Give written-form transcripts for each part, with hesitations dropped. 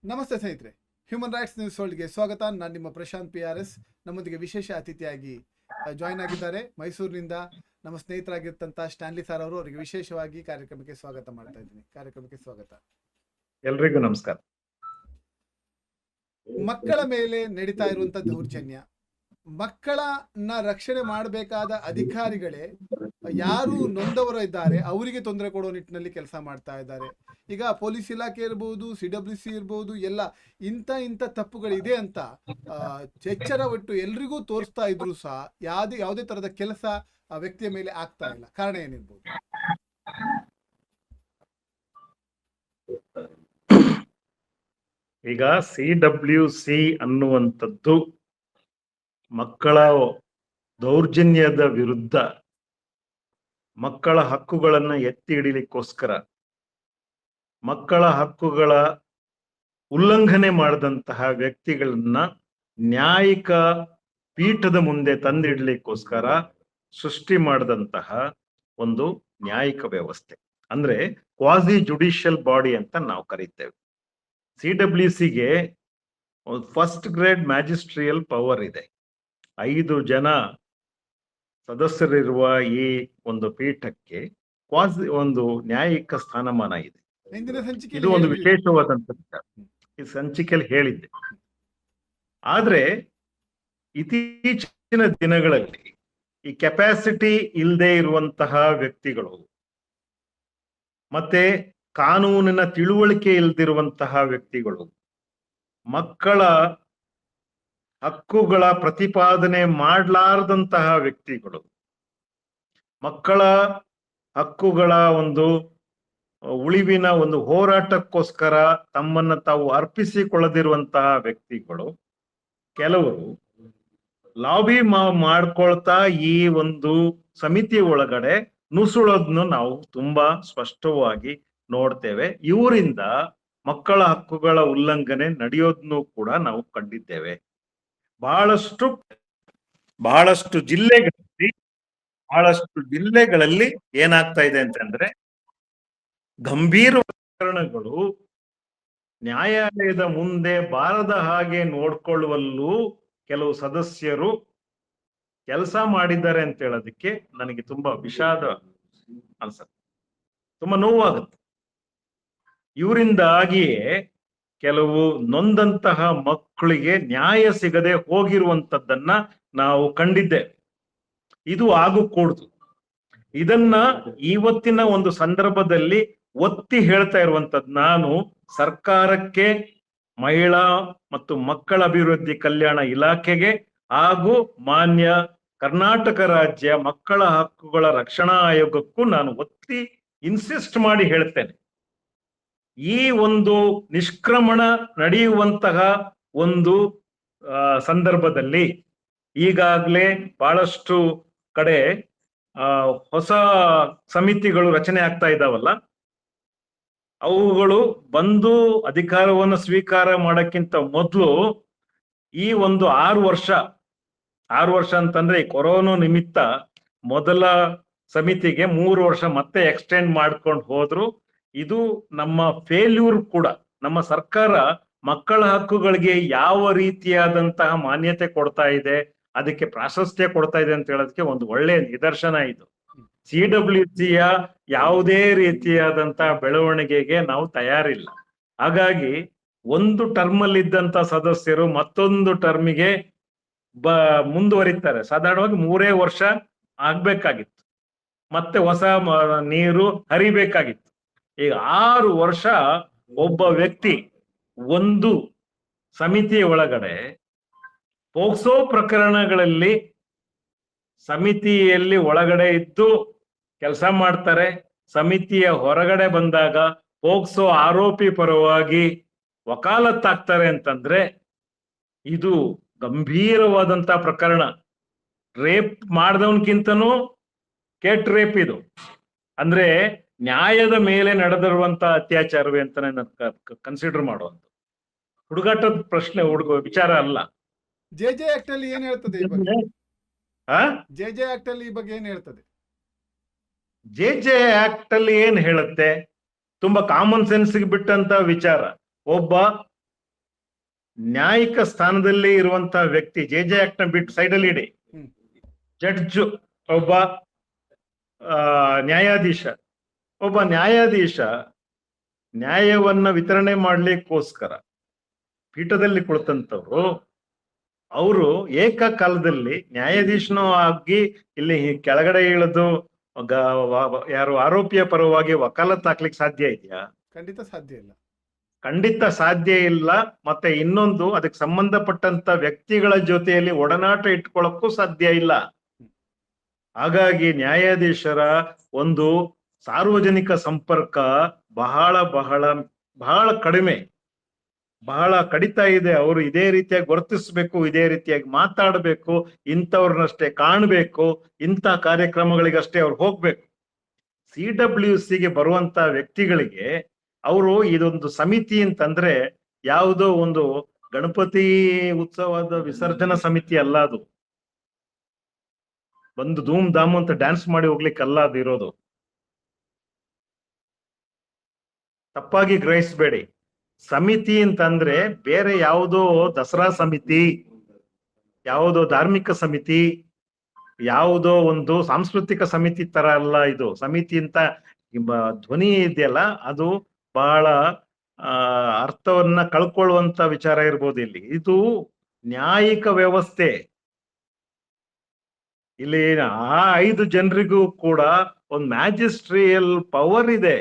ನಮಸ್ತೆ ಸ್ನೇಹಿತರೆ, human rights news ವರ್ಲ್ಡ್ಗೆ ಸ್ವಾಗತ. ನಾನು ನಿಮ್ಮ ಪ್ರಶಾಂತ್ PRS. ನಮ್ಮೊಂದಿಗೆ ವಿಶೇಷ ಅತಿಥಿಯಾಗಿ ಜಾಯ್ನ್ ಆಗಿದ್ದಾರೆ ಮೈಸೂರಿನಿಂದ ನಮ್ಮ ಸ್ನೇಹಿತರಾಗಿರ್ತಂತ ಸ್ಟ್ಯಾನ್ಲಿ ಸರ್ ಅವರು. ಅವರಿಗೆ ವಿಶೇಷವಾಗಿ ಕಾರ್ಯಕ್ರಮಕ್ಕೆ ಸ್ವಾಗತ ಮಾಡ್ತಾ ಇದ್ದೀನಿ. ಕಾರ್ಯಕ್ರಮಕ್ಕೆ ಸ್ವಾಗತ. ಎಲ್ರಿಗೂ ನಮಸ್ಕಾರ. ಮಕ್ಕಳ ಮೇಲೆ ನಡೀತಾ ಇರುವಂತ ದೌರ್ಜನ್ಯ, ಮಕ್ಕಳನ್ನ ರಕ್ಷಣೆ ಮಾಡಬೇಕಾದ ಅಧಿಕಾರಿಗಳೇ ಯಾರು ನೊಂದವರು ಇದ್ದಾರೆ ಅವರಿಗೆ ತೊಂದರೆ ಕೊಡೋ ನಿಟ್ಟಿನಲ್ಲಿ ಕೆಲಸ ಮಾಡ್ತಾ ಇದ್ದಾರೆ. ಈಗ ಪೊಲೀಸ್ ಇಲಾಖೆ ಇರ್ಬೋದು, CWC ಇರ್ಬೋದು, ಎಲ್ಲ ಇಂಥ ತಪ್ಪುಗಳಿದೆ ಅಂತ ಎಚ್ಚರ ಒಟ್ಟು ಎಲ್ರಿಗೂ ತೋರಿಸ್ತಾ ಇದ್ರು ಸಹ ಯಾವುದೇ ತರದ ಕೆಲಸ ಆ ವ್ಯಕ್ತಿಯ ಮೇಲೆ ಆಗ್ತಾ ಇಲ್ಲ. ಕಾರಣ ಏನಿರ್ಬೋದು? ಈಗ CWC ಅನ್ನುವಂಥದ್ದು ಮಕ್ಕಳ ದೌರ್ಜನ್ಯದ ವಿರುದ್ಧ ಮಕ್ಕಳ ಹಕ್ಕುಗಳನ್ನು ಎತ್ತಿ ಹಿಡಿಲಿಕ್ಕೋಸ್ಕರ ಮಕ್ಕಳ ಹಕ್ಕುಗಳ ಉಲ್ಲಂಘನೆ ಮಾಡಿದಂತಹ ವ್ಯಕ್ತಿಗಳನ್ನ ನ್ಯಾಯಿಕ ಪೀಠದ ಮುಂದೆ ತಂದಿಡ್ಲಿಕ್ಕೋಸ್ಕರ ಸೃಷ್ಟಿ ಮಾಡಿದಂತಹ ಒಂದು ನ್ಯಾಯಿಕ ವ್ಯವಸ್ಥೆ, ಅಂದ್ರೆ ಕ್ವಾಸಿ ಜುಡಿಷಿಯಲ್ ಬಾಡಿ ಅಂತ ನಾವು ಕರೀತೇವೆ. CWCಗೆ ಫಸ್ಟ್ ಗ್ರೇಡ್ ಮ್ಯಾಜಿಸ್ಟ್ರಿಯಲ್ ಪವರ್ ಇದೆ. 5 ಜನ ಸದಸ್ಯರಿರುವ ಈ ಒಂದು ಪೀಠಕ್ಕೆ ಕ್ವಾಸಿ ಒಂದು ನ್ಯಾಯಿಕ ಸ್ಥಾನಮಾನ ಇದೆ. ಇದು ಒಂದು ವಿಶೇಷವಾದಂತ ವಿಚಾರ. ಈ ಸಂಚಿಕೆಯಲ್ಲಿ ಹೇಳಿದ್ದೆ. ಆದ್ರೆ ಇತ್ತೀಚಿನ ದಿನಗಳಲ್ಲಿ ಈ ಕೆಪಾಸಿಟಿ ಇಲ್ಲದೆ ಇರುವಂತಹ ವ್ಯಕ್ತಿಗಳು ಮತ್ತೆ ಕಾನೂನಿನ ತಿಳುವಳಿಕೆ ಇಲ್ದಿರುವಂತಹ ವ್ಯಕ್ತಿಗಳು ಮಕ್ಕಳ ಹಕ್ಕುಗಳ ಪ್ರತಿಪಾದನೆ ಮಾಡಲಾರದಂತಹ ವ್ಯಕ್ತಿಗಳು, ಮಕ್ಕಳ ಹಕ್ಕುಗಳ ಒಂದು ಉಳಿವಿನ ಒಂದು ಹೋರಾಟಕ್ಕೋಸ್ಕರ ತಮ್ಮನ್ನ ತಾವು ಅರ್ಪಿಸಿಕೊಳ್ಳದಿರುವಂತಹ ವ್ಯಕ್ತಿಗಳು ಕೆಲವರು ಲಾಬಿ ಮಾಡ್ಕೊಳ್ತಾ ಈ ಒಂದು ಸಮಿತಿ ಒಳಗಡೆ ನುಸುಳೋದನ್ನು ನಾವು ತುಂಬಾ ಸ್ಪಷ್ಟವಾಗಿ ನೋಡ್ತೇವೆ. ಇವರಿಂದ ಮಕ್ಕಳ ಹಕ್ಕುಗಳ ಉಲ್ಲಂಘನೆ ನಡೆಯೋದನ್ನು ಕೂಡ ನಾವು ಕಂಡಿದ್ದೇವೆ. ಬಹಳಷ್ಟು ಜಿಲ್ಲೆಗಳಲ್ಲಿ ಏನಾಗ್ತಾ ಇದೆ ಅಂತಂದ್ರೆ, ಗಂಭೀರ ಪ್ರಕರಣಗಳು ನ್ಯಾಯಾಲಯದ ಮುಂದೆ ಬಾರದ ಹಾಗೆ ನೋಡ್ಕೊಳ್ಳುವಲ್ಲೂ ಕೆಲವು ಸದಸ್ಯರು ಕೆಲಸ ಮಾಡಿದ್ದಾರೆ ಅಂತ ಹೇಳೋದಕ್ಕೆ ನನಗೆ ತುಂಬಾ ವಿಷಾದ ಅನ್ಸುತ್ತೆ, ತುಂಬಾ ನೋವಾಗುತ್ತೆ. ಇವರಿಂದಾಗಿಯೇ ಕೆಲವು ನೊಂದಂತಹ ಮಕ್ಕಳಿಗೆ ನ್ಯಾಯ ಸಿಗದೆ ಹೋಗಿರುವಂತದ್ದನ್ನ ನಾವು ಕಂಡಿದ್ದೇವೆ. ಇದು ಆಗಕೂಡದು. ಇದನ್ನ ಇವತ್ತಿನ ಒಂದು ಸಂದರ್ಭದಲ್ಲಿ ಒತ್ತಿ ಹೇಳ್ತಾ ಇರುವಂತದ್ದು ನಾನು ಸರ್ಕಾರಕ್ಕೆ, ಮಹಿಳಾ ಮತ್ತು ಮಕ್ಕಳ ಅಭಿವೃದ್ಧಿ ಕಲ್ಯಾಣ ಇಲಾಖೆಗೆ ಹಾಗೂ ಮಾನ್ಯ ಕರ್ನಾಟಕ ರಾಜ್ಯ ಮಕ್ಕಳ ಹಕ್ಕುಗಳ ರಕ್ಷಣಾ ಆಯೋಗಕ್ಕೂ ನಾನು ಒತ್ತಿ ಇನ್ಸಿಸ್ಟ್ ಮಾಡಿ ಹೇಳ್ತೇನೆ. ಈ ಒಂದು ನಿಷ್ಕ್ರಮಣ ನಡೆಯುವಂತಹ ಒಂದು ಸಂದರ್ಭದಲ್ಲಿ ಈಗಾಗಲೇ ಬಹಳಷ್ಟು ಕಡೆ ಹೊಸ ಸಮಿತಿಗಳು ರಚನೆ ಆಗ್ತಾ ಇದ್ದಾವಲ್ಲ, ಅವುಗಳು ಬಂದು ಅಧಿಕಾರವನ್ನು ಸ್ವೀಕಾರ ಮಾಡಕ್ಕಿಂತ ಮೊದಲು ಈ ಒಂದು 6 ವರ್ಷ ಅಂತಂದ್ರೆ ಈ ಕೊರೋನಾ ನಿಮಿತ್ತ ಮೊದಲ ಸಮಿತಿಗೆ 3 ವರ್ಷ ಮತ್ತೆ ಎಕ್ಸ್ಟೆಂಡ್ ಮಾಡ್ಕೊಂಡು ಹೋದ್ರು. ಇದು ನಮ್ಮ ಫೇಲ್ಯೂರ್ ಕೂಡ. ನಮ್ಮ ಸರ್ಕಾರ ಮಕ್ಕಳ ಹಕ್ಕುಗಳಿಗೆ ಯಾವ ರೀತಿಯಾದಂತಹ ಮಾನ್ಯತೆ ಕೊಡ್ತಾ ಇದೆ, ಅದಕ್ಕೆ ಪ್ರಾಶಸ್ತ್ಯ ಕೊಡ್ತಾ ಇದೆ ಅಂತ ಹೇಳೋದಕ್ಕೆ ಒಂದು ಒಳ್ಳೆಯ ನಿದರ್ಶನ ಇದು. CWCಯ ಯಾವುದೇ ರೀತಿಯಾದಂತಹ ಬೆಳವಣಿಗೆಗೆ ನಾವು ತಯಾರಿಲ್ಲ. ಹಾಗಾಗಿ ಒಂದು ಟರ್ಮ್ ಅಲ್ಲಿ ಇದ್ದಂತ ಸದಸ್ಯರು ಮತ್ತೊಂದು ಟರ್ಮಿಗೆ ಮುಂದುವರಿತಾರೆ. ಸಾಧಾರಣವಾಗಿ 3 ವರ್ಷ ಆಗ್ಬೇಕಾಗಿತ್ತು, ಮತ್ತೆ ಹೊಸ ನೀರು ಹರಿಬೇಕಾಗಿತ್ತು. ಈಗ 6 ವರ್ಷ ಒಬ್ಬ ವ್ಯಕ್ತಿ ಒಂದು ಸಮಿತಿಯ ಒಳಗಡೆ ಪೋಕ್ಸೋ ಪ್ರಕರಣಗಳಲ್ಲಿ ಸಮಿತಿಯಲ್ಲಿ ಒಳಗಡೆ ಇದ್ದು ಕೆಲಸ ಮಾಡ್ತಾರೆ. ಸಮಿತಿಯ ಹೊರಗಡೆ ಬಂದಾಗ ಪೋಕ್ಸೋ ಆರೋಪಿ ಪರವಾಗಿ ವಕಾಲತ್ತಾಗ್ತಾರೆ ಅಂತಂದ್ರೆ ಇದು ಗಂಭೀರವಾದಂತ ಪ್ರಕರಣ. ರೇಪ್ ಮಾಡ್ದವನ್ಕಿಂತನೂ ಕೆಟ್ಟ ರೇಪ್ ಇದು. ಅಂದ್ರೆ ನ್ಯಾಯದ ಮೇಲೆ ನಡೆದಿರುವಂತ ಅತ್ಯಾಚಾರವೇ ಅಂತಾನೆ ನಾನು ಕನ್ಸಿಡರ್ ಮಾಡುವಂತ ಹುಡುಗಾಟದ ಪ್ರಶ್ನೆ, ವಿಚಾರ ಅಲ್ಲ. JJ ಆಕ್ಟ್ ಅಲ್ಲಿ ಏನ್ ಹೇಳ್ತದೆ ಈ ಬಗ್ಗೆ? JJ ಆಕ್ಟ್ ಅಲ್ಲಿ ಈ ಬಗ್ಗೆ ಏನ್ ಹೇಳ್ತದೆ? JJ ಆಕ್ಟ್ ಅಲ್ಲಿ ಏನ್ ಹೇಳುತ್ತೆ? ತುಂಬಾ ಕಾಮನ್ ಸೆನ್ಸ್ಗೆ ಬಿಟ್ಟಂತ ವಿಚಾರ. ಒಬ್ಬ ನ್ಯಾಯಿಕ ಸ್ಥಾನದಲ್ಲಿ ಇರುವಂತಹ ವ್ಯಕ್ತಿ ಜೆ ಆಕ್ಟ್ ನ ಬಿಟ್ಟು ಸೈಡಲ್ಲಿ ಇಡಿ. ಹ್ಮ್. ಜಡ್ಜ್ ಒಬ್ಬ ನ್ಯಾಯಾಧೀಶ, ನ್ಯಾಯವನ್ನ ವಿತರಣೆ ಮಾಡ್ಲಿಕ್ಕೋಸ್ಕರ ಪೀಠದಲ್ಲಿ ಕುಳಿತಂತವ್ರು, ಅವರು ಏಕಕಾಲದಲ್ಲಿ ನ್ಯಾಯಾಧೀಶನೂ ಆಗಿ ಇಲ್ಲಿ ಕೆಳಗಡೆ ಇಳಿದು ಯಾರು ಆರೋಪಿಯ ಪರವಾಗಿ ವಕಾಲತ್ ಹಾಕ್ಲಿಕ್ಕೆ ಸಾಧ್ಯ ಇದೆಯಾ? ಖಂಡಿತ ಸಾಧ್ಯ ಇಲ್ಲ. ಖಂಡಿತ ಸಾಧ್ಯ ಇಲ್ಲ. ಮತ್ತೆ ಇನ್ನೊಂದು, ಅದಕ್ಕೆ ಸಂಬಂಧಪಟ್ಟಂತ ವ್ಯಕ್ತಿಗಳ ಜೊತೆಯಲ್ಲಿ ಒಡನಾಟ ಇಟ್ಕೊಳ್ಳಕ್ಕೂ ಸಾಧ್ಯ ಇಲ್ಲ. ಹಾಗಾಗಿ ನ್ಯಾಯಾಧೀಶರ ಒಂದು ಸಾರ್ವಜನಿಕ ಸಂಪರ್ಕ ಬಹಳ ಬಹಳ ಬಹಳ ಕಡಿಮೆ, ಬಹಳ ಕಡಿತಾ ಇದೆ. ಅವರು ಇದೇ ರೀತಿಯಾಗಿ ವರ್ತಿಸ್ಬೇಕು, ಇದೇ ರೀತಿಯಾಗಿ ಮಾತಾಡಬೇಕು, ಇಂಥವ್ರನ್ನಷ್ಟೇ ಕಾಣಬೇಕು, ಇಂಥ ಕಾರ್ಯಕ್ರಮಗಳಿಗಷ್ಟೇ ಅವ್ರು ಹೋಗ್ಬೇಕು. CWCಗೆ ಬರುವಂತ ವ್ಯಕ್ತಿಗಳಿಗೆ ಅವರು ಇದೊಂದು ಸಮಿತಿ ಅಂತಂದ್ರೆ ಯಾವುದೋ ಒಂದು ಗಣಪತಿ ಉತ್ಸವದ ವಿಸರ್ಜನಾ ಸಮಿತಿ ಅಲ್ಲ. ಅದು ಬಂದು ಧೂಮ್ ಧಾಮ್ ಅಂತ ಡ್ಯಾನ್ಸ್ ಮಾಡಿ ಹೋಗ್ಲಿಕ್ಕಲ್ಲ ಅದು ಇರೋದು. ತಪ್ಪಾಗಿ ಗ್ರಹಿಸಬೇಡಿ. ಸಮಿತಿ ಅಂತಂದ್ರೆ ಬೇರೆ ಯಾವುದೋ ದಸರಾ ಸಮಿತಿ, ಯಾವುದೋ ಧಾರ್ಮಿಕ ಸಮಿತಿ, ಯಾವುದೋ ಒಂದು ಸಾಂಸ್ಕೃತಿಕ ಸಮಿತಿ ತರ ಅಲ್ಲ ಇದು. ಸಮಿತಿ ಅಂತ ಧ್ವನಿ ಇದೆಯಲ್ಲ, ಅದು ಬಹಳ ಅರ್ಥವನ್ನ ಕಳ್ಕೊಳ್ಳುವಂತ ವಿಚಾರ ಇರ್ಬೋದು. ಇಲ್ಲಿ ಇದು ನ್ಯಾಯಿಕ ವ್ಯವಸ್ಥೆ. ಇಲ್ಲಿ ಆ 5 ಜನರಿಗೂ ಕೂಡ ಒಂದು ಮ್ಯಾಜಿಸ್ಟ್ರಿಯಲ್ ಪವರ್ ಇದೆ.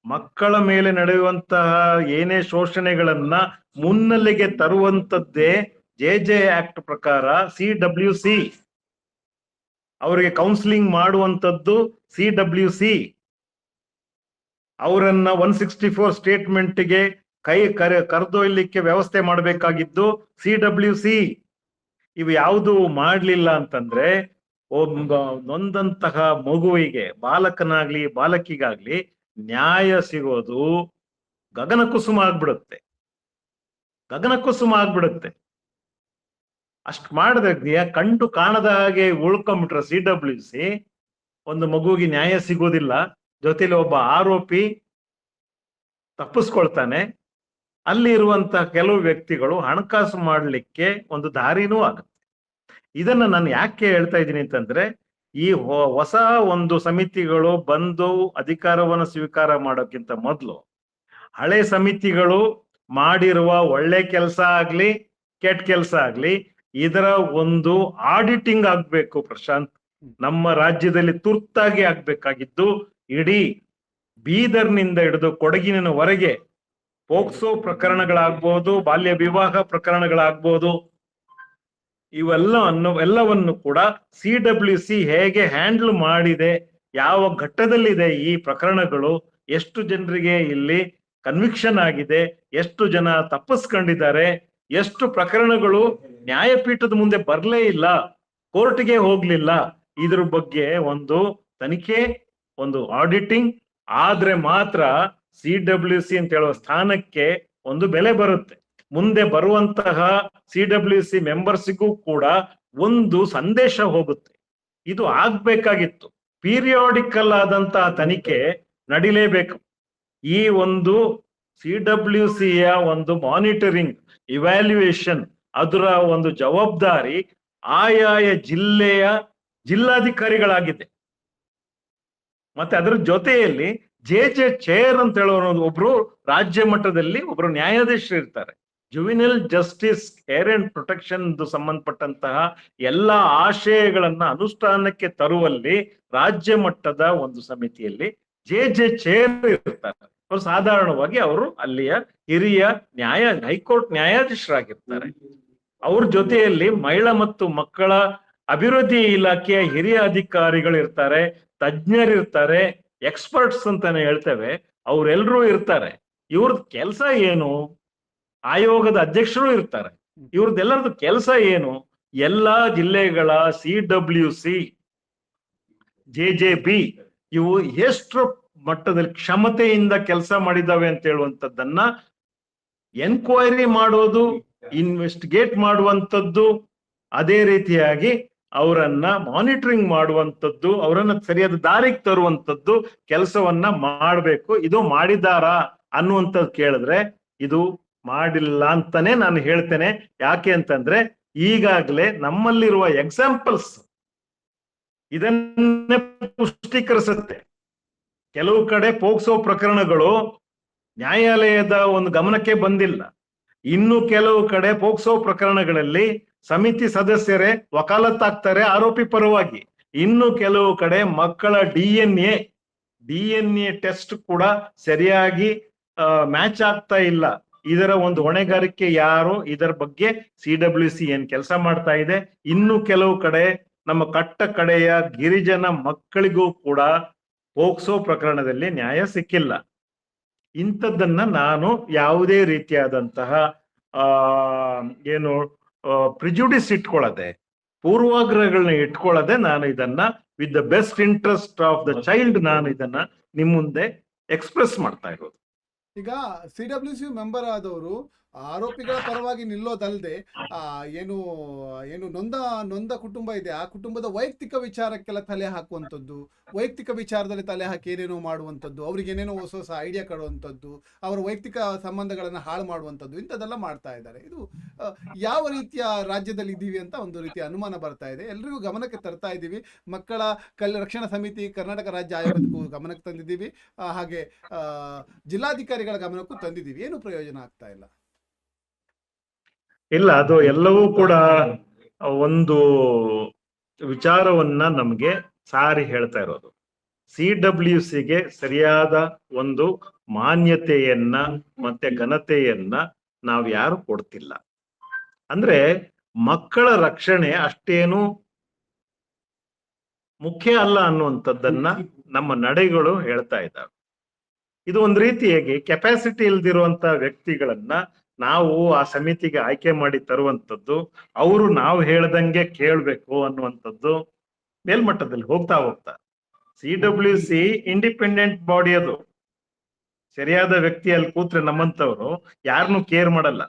ಮಕ್ಕಳ ಮೇಲೆ ನಡೆಯುವಂತಹ ಏನೇ ಶೋಷಣೆಗಳನ್ನ ಮುನ್ನೆಲೆಗೆ ತರುವಂತದ್ದೇ ಜೆ ಆಕ್ಟ್ ಪ್ರಕಾರ CWC. ಅವರಿಗೆ ಕೌನ್ಸಿಲಿಂಗ್ ಮಾಡುವಂತದ್ದು CWC. ಅವರನ್ನ 164 ಸ್ಟೇಟ್ಮೆಂಟ್ಗೆ ಕರೆದೊಯ್ಲಿಕ್ಕೆ ವ್ಯವಸ್ಥೆ ಮಾಡಬೇಕಾಗಿದ್ದು CWC. ಇವು ಯಾವುದು ಮಾಡ್ಲಿಲ್ಲ ಅಂತಂದ್ರೆ ಒಬ್ಬ ನೊಂದಂತಹ ಮಗುವಿಗೆ, ಬಾಲಕನಾಗ್ಲಿ ಬಾಲಕಿಗಾಗ್ಲಿ ನ್ಯಾಯ ಸಿಗೋದು ಗಗನಕುಸುಮ ಆಗ್ಬಿಡುತ್ತೆ. ಅಷ್ಟ್ ಮಾಡಿದ್ರೆ ಕಂಡು ಕಾಣದ ಹಾಗೆ ಉಳ್ಕೊಂಡ್ಬಿಟ್ರೆ CWC, ಒಂದು ಮಗುವಿಗೆ ನ್ಯಾಯ ಸಿಗೋದಿಲ್ಲ. ಜೊತೆಲಿ ಒಬ್ಬ ಆರೋಪಿ ತಪ್ಪಿಸ್ಕೊಳ್ತಾನೆ. ಅಲ್ಲಿ ಇರುವಂತ ಕೆಲವು ವ್ಯಕ್ತಿಗಳು ಹಣಕಾಸು ಮಾಡ್ಲಿಕ್ಕೆ ಒಂದು ದಾರಿನೂ ಆಗುತ್ತೆ. ಇದನ್ನ ನಾನು ಯಾಕೆ ಹೇಳ್ತಾ ಇದ್ದೀನಿ ಅಂತಂದ್ರೆ, ಈ ಹೊಸ ಒಂದು ಸಮಿತಿಗಳು ಬಂದು ಅಧಿಕಾರವನ್ನು ಸ್ವೀಕಾರ ಮಾಡೋಕ್ಕಿಂತ ಮೊದಲು ಹಳೆ ಸಮಿತಿಗಳು ಮಾಡಿರುವ ಒಳ್ಳೆ ಕೆಲಸ ಆಗ್ಲಿ ಕೆಟ್ಟ ಕೆಲಸ ಆಗ್ಲಿ, ಇದರ ಒಂದು ಆಡಿಟಿಂಗ್ ಆಗ್ಬೇಕು ಪ್ರಶಾಂತ್. ನಮ್ಮ ರಾಜ್ಯದಲ್ಲಿ ತುರ್ತಾಗಿ ಆಗ್ಬೇಕಾಗಿದ್ದು, ಇಡೀ ಬೀದರ್ನಿಂದ ಹಿಡಿದು ಕೊಡಗಿನವರೆಗೆ ಪೋಕ್ಸೋ ಪ್ರಕರಣಗಳಾಗ್ಬೋದು, ಬಾಲ್ಯ ವಿವಾಹ ಪ್ರಕರಣಗಳಾಗ್ಬೋದು, ಎಲ್ಲವನ್ನು ಕೂಡ CWC ಹೇಗೆ ಹ್ಯಾಂಡಲ್ ಮಾಡಿದೆ, ಯಾವ ಘಟ್ಟದಲ್ಲಿದೆ ಈ ಪ್ರಕರಣಗಳು, ಎಷ್ಟು ಜನರಿಗೆ ಇಲ್ಲಿ ಕನ್ವಿಕ್ಷನ್ ಆಗಿದೆ, ಎಷ್ಟು ಜನ ತಪ್ಪಿಸ್ಕೊಂಡಿದ್ದಾರೆ, ಎಷ್ಟು ಪ್ರಕರಣಗಳು ನ್ಯಾಯಪೀಠದ ಮುಂದೆ ಬರಲೇ ಇಲ್ಲ, ಕೋರ್ಟ್ಗೆ ಹೋಗ್ಲಿಲ್ಲ, ಇದ್ರ ಬಗ್ಗೆ ಒಂದು ತನಿಖೆ, ಒಂದು ಆಡಿಟಿಂಗ್ ಆದ್ರೆ ಮಾತ್ರ CWC ಅಂತ ಹೇಳುವ ಸ್ಥಾನಕ್ಕೆ ಒಂದು ಬೆಲೆ ಬರುತ್ತೆ. ಮುಂದೆ ಬರುವಂತಹ CWC ಮೆಂಬರ್ಸಿಗೂ ಕೂಡ ಒಂದು ಸಂದೇಶ ಹೋಗುತ್ತೆ. ಇದು ಆಗ್ಬೇಕಾಗಿತ್ತು. ಪೀರಿಯಾಡಿಕಲ್ ಆದಂತಹ ತನಿಖೆ ನಡಿಲೇಬೇಕು. ಈ ಒಂದು CWCಯ ಒಂದು ಮಾನಿಟರಿಂಗ್, ಇವ್ಯಾಲ್ಯೂಯೇಷನ್, ಅದರ ಒಂದು ಜವಾಬ್ದಾರಿ ಆಯಾಯ ಜಿಲ್ಲೆಯ ಜಿಲ್ಲಾಧಿಕಾರಿಗಳಾಗಿದೆ. ಮತ್ತೆ ಅದರ ಜೊತೆಯಲ್ಲಿ ಜೆ ಚೇರ್ ಅಂತ ಹೇಳೋರು ಒಬ್ರು ರಾಜ್ಯ ಮಟ್ಟದಲ್ಲಿ ಒಬ್ರು ನ್ಯಾಯಾಧೀಶರು ಇರ್ತಾರೆ. ಜುವಿನಲ್ ಜಸ್ಟಿಸ್ ಕೇರ್ ಅಂಡ್ ಪ್ರೊಟೆಕ್ಷನ್ ಸಂಬಂಧಪಟ್ಟಂತಹ ಎಲ್ಲಾ ಆಶಯಗಳನ್ನ ಅನುಷ್ಠಾನಕ್ಕೆ ತರುವಲ್ಲಿ ರಾಜ್ಯ ಮಟ್ಟದ ಒಂದು ಸಮಿತಿಯಲ್ಲಿ ಜೆ ಚೇರ್ ಇರ್ತಾರೆ. ಅವರು ಸಾಧಾರಣವಾಗಿ ಅವರು ಅಲ್ಲಿಯ ಹಿರಿಯ ಹೈಕೋರ್ಟ್ ನ್ಯಾಯಾಧೀಶರಾಗಿರ್ತಾರೆ. ಅವ್ರ ಜೊತೆಯಲ್ಲಿ ಮಹಿಳಾ ಮತ್ತು ಮಕ್ಕಳ ಅಭಿವೃದ್ಧಿ ಇಲಾಖೆಯ ಹಿರಿಯ ಅಧಿಕಾರಿಗಳು ಇರ್ತಾರೆ, ತಜ್ಞರಿರ್ತಾರೆ, ಎಕ್ಸ್ಪರ್ಟ್ಸ್ ಅಂತಾನೆ ಹೇಳ್ತೇವೆ, ಅವರೆಲ್ಲರೂ ಇರ್ತಾರೆ. ಇವ್ರದ್ದು ಕೆಲಸ ಏನು? ಆಯೋಗದ ಅಧ್ಯಕ್ಷರು ಇರ್ತಾರೆ. ಇವ್ರದ್ದೆಲ್ಲರದ್ದು ಕೆಲಸ ಏನು? ಎಲ್ಲಾ ಜಿಲ್ಲೆಗಳ CWC, JJB ಇವು ಎಷ್ಟು ಮಟ್ಟದಲ್ಲಿ ಕ್ಷಮತೆಯಿಂದ ಕೆಲಸ ಮಾಡಿದಾವೆ ಅಂತ ಹೇಳುವಂಥದ್ದನ್ನ ಎನ್ಕ್ವೈರಿ ಮಾಡೋದು, ಇನ್ವೆಸ್ಟಿಗೇಟ್ ಮಾಡುವಂಥದ್ದು, ಅದೇ ರೀತಿಯಾಗಿ ಅವರನ್ನ ಮಾನಿಟರಿಂಗ್ ಮಾಡುವಂಥದ್ದು, ಅವರನ್ನ ಸರಿಯಾದ ದಾರಿಗೆ ತರುವಂಥದ್ದು ಕೆಲಸವನ್ನ ಮಾಡಬೇಕು. ಇದು ಮಾಡಿದಾರಾ ಅನ್ನುವಂಥದ್ದು ಕೇಳಿದ್ರೆ ಇದು ಮಾಡಿಲ್ಲ ಅಂತಾನೆ ನಾನು ಹೇಳ್ತೇನೆ. ಯಾಕೆ ಅಂತಂದ್ರೆ ಈಗಾಗಲೇ ನಮ್ಮಲ್ಲಿರುವ ಎಕ್ಸಾಂಪಲ್ಸ್ ಇದನ್ನೇ ಪುಷ್ಟೀಕರಿಸುತ್ತೆ. ಕೆಲವು ಕಡೆ ಪೋಕ್ಸೋ ಪ್ರಕರಣಗಳು ನ್ಯಾಯಾಲಯದ ಒಂದು ಗಮನಕ್ಕೆ ಬಂದಿಲ್ಲ. ಇನ್ನು ಕೆಲವು ಕಡೆ ಪೋಕ್ಸೋ ಪ್ರಕರಣಗಳಲ್ಲಿ ಸಮಿತಿ ಸದಸ್ಯರೇ ವಕಾಲತ್ತಾಗ್ತಾರೆ ಆರೋಪಿ ಪರವಾಗಿ. ಇನ್ನು ಕೆಲವು ಕಡೆ ಮಕ್ಕಳ ಡಿಎನ್ಎ ಟೆಸ್ಟ್ ಕೂಡ ಸರಿಯಾಗಿ ಮ್ಯಾಚ್ ಆಗ್ತಾ ಇಲ್ಲ. ಇದರ ಒಂದು ಹೊಣೆಗಾರಿಕೆ ಯಾರು? ಇದರ ಬಗ್ಗೆ CWC ಏನ್ ಕೆಲಸ ಮಾಡ್ತಾ ಇದೆ. ಇನ್ನು ಕೆಲವು ಕಡೆ ನಮ್ಮ ಕಟ್ಟ ಕಡೆಯ ಗಿರಿಜನ ಮಕ್ಕಳಿಗೂ ಕೂಡ ಪೋಕ್ಸೋ ಪ್ರಕರಣದಲ್ಲಿ ನ್ಯಾಯ ಸಿಕ್ಕಿಲ್ಲ. ಇಂಥದ್ದನ್ನ ನಾನು ಯಾವುದೇ ರೀತಿಯಾದಂತಹ ಏನು ಪ್ರಿಜುಡಿಸ್ ಇಟ್ಕೊಳ್ಳದೆ, ಪೂರ್ವಾಗ್ರಹಗಳನ್ನ ಇಟ್ಕೊಳ್ಳದೆ ನಾನು ಇದನ್ನ with the best interest of the child ನಾನು ಇದನ್ನ ನಿಮ್ ಮುಂದೆ ಎಕ್ಸ್ಪ್ರೆಸ್ ಮಾಡ್ತಾ ಇರೋದು. ಈಗ CWC ಮೆಂಬರ್ ಆದವರು ಆರೋಪಿಗಳ ಪರವಾಗಿ ನಿಲ್ಲೋದಲ್ಲದೆ ಏನು ಏನು ನೊಂದ ಕುಟುಂಬ ಇದೆ, ಆ ಕುಟುಂಬದ ವೈಯಕ್ತಿಕ ವಿಚಾರಕ್ಕೆಲ್ಲ ತಲೆ ಹಾಕುವಂಥದ್ದು, ವೈಯಕ್ತಿಕ ವಿಚಾರದಲ್ಲಿ ತಲೆ ಹಾಕಿ ಏನೇನೋ ಮಾಡುವಂಥದ್ದು, ಅವ್ರಿಗೆ ಏನೇನೋ ಹೊಸ ಹೊಸ ಐಡಿಯಾ ಕೊಡುವಂಥದ್ದು, ಅವರ ವೈಯಕ್ತಿಕ ಸಂಬಂಧಗಳನ್ನು ಹಾಳು ಮಾಡುವಂಥದ್ದು, ಇಂಥದ್ದೆಲ್ಲ ಮಾಡ್ತಾ ಇದ್ದಾರೆ. ಇದು ಯಾವ ರೀತಿಯ ರಾಜ್ಯದಲ್ಲಿ ಇದ್ದೀವಿ ಅಂತ ಒಂದು ರೀತಿಯ ಅನುಮಾನ ಬರ್ತಾ ಇದೆ. ಎಲ್ರಿಗೂ ಗಮನಕ್ಕೆ ತರ್ತಾ ಇದ್ದೀವಿ. ಮಕ್ಕಳ ರಕ್ಷಣಾ ಸಮಿತಿ ಕರ್ನಾಟಕ ರಾಜ್ಯ ಆಯೋಗಕ್ಕೂ ಗಮನಕ್ಕೆ ತಂದಿದ್ದೀವಿ, ಹಾಗೆ ಜಿಲ್ಲಾಧಿಕಾರಿಗಳ ಗಮನಕ್ಕೂ ತಂದಿದ್ದೀವಿ. ಏನು ಪ್ರಯೋಜನ ಆಗ್ತಾ ಇಲ್ಲ. ಇಲ್ಲ, ಅದು ಎಲ್ಲವೂ ಕೂಡ ಒಂದು ವಿಚಾರವನ್ನ ನಮ್ಗೆ ಸಾರಿ ಹೇಳ್ತಾ ಇರೋದು. CWCಗೆ ಸರಿಯಾದ ಒಂದು ಮಾನ್ಯತೆಯನ್ನ ಮತ್ತೆ ಘನತೆಯನ್ನ ನಾವ್ ಯಾರು ಕೊಡ್ತಿಲ್ಲ. ಅಂದ್ರೆ ಮಕ್ಕಳ ರಕ್ಷಣೆ ಅಷ್ಟೇನು ಮುಖ್ಯ ಅಲ್ಲ ಅನ್ನುವಂಥದ್ದನ್ನ ನಮ್ಮ ನಡೆಗಳು ಹೇಳ್ತಾ ಇದ್ದಾವೆ. ಇದು ಒಂದು ರೀತಿಯಾಗಿ ಕೆಪಾಸಿಟಿ ಇಲ್ದಿರುವಂತ ವ್ಯಕ್ತಿಗಳನ್ನ ನಾವು ಆ ಸಮಿತಿಗೆ ಆಯ್ಕೆ ಮಾಡಿ ತರುವಂಥದ್ದು, ಅವರು ನಾವು ಹೇಳ್ದಂಗೆ ಕೇಳ್ಬೇಕು ಅನ್ನುವಂಥದ್ದು ಮೇಲ್ಮಟ್ಟದಲ್ಲಿ ಹೋಗ್ತಾ CWC ಇಂಡಿಪೆಂಡೆಂಟ್ ಬಾಡಿ. ಅದು ಸರಿಯಾದ ವ್ಯಕ್ತಿಯಲ್ಲಿ ಕೂತ್ರೆ ನಮ್ಮಂತವ್ರು ಯಾರನ್ನು ಕೇರ್ ಮಾಡಲ್ಲ.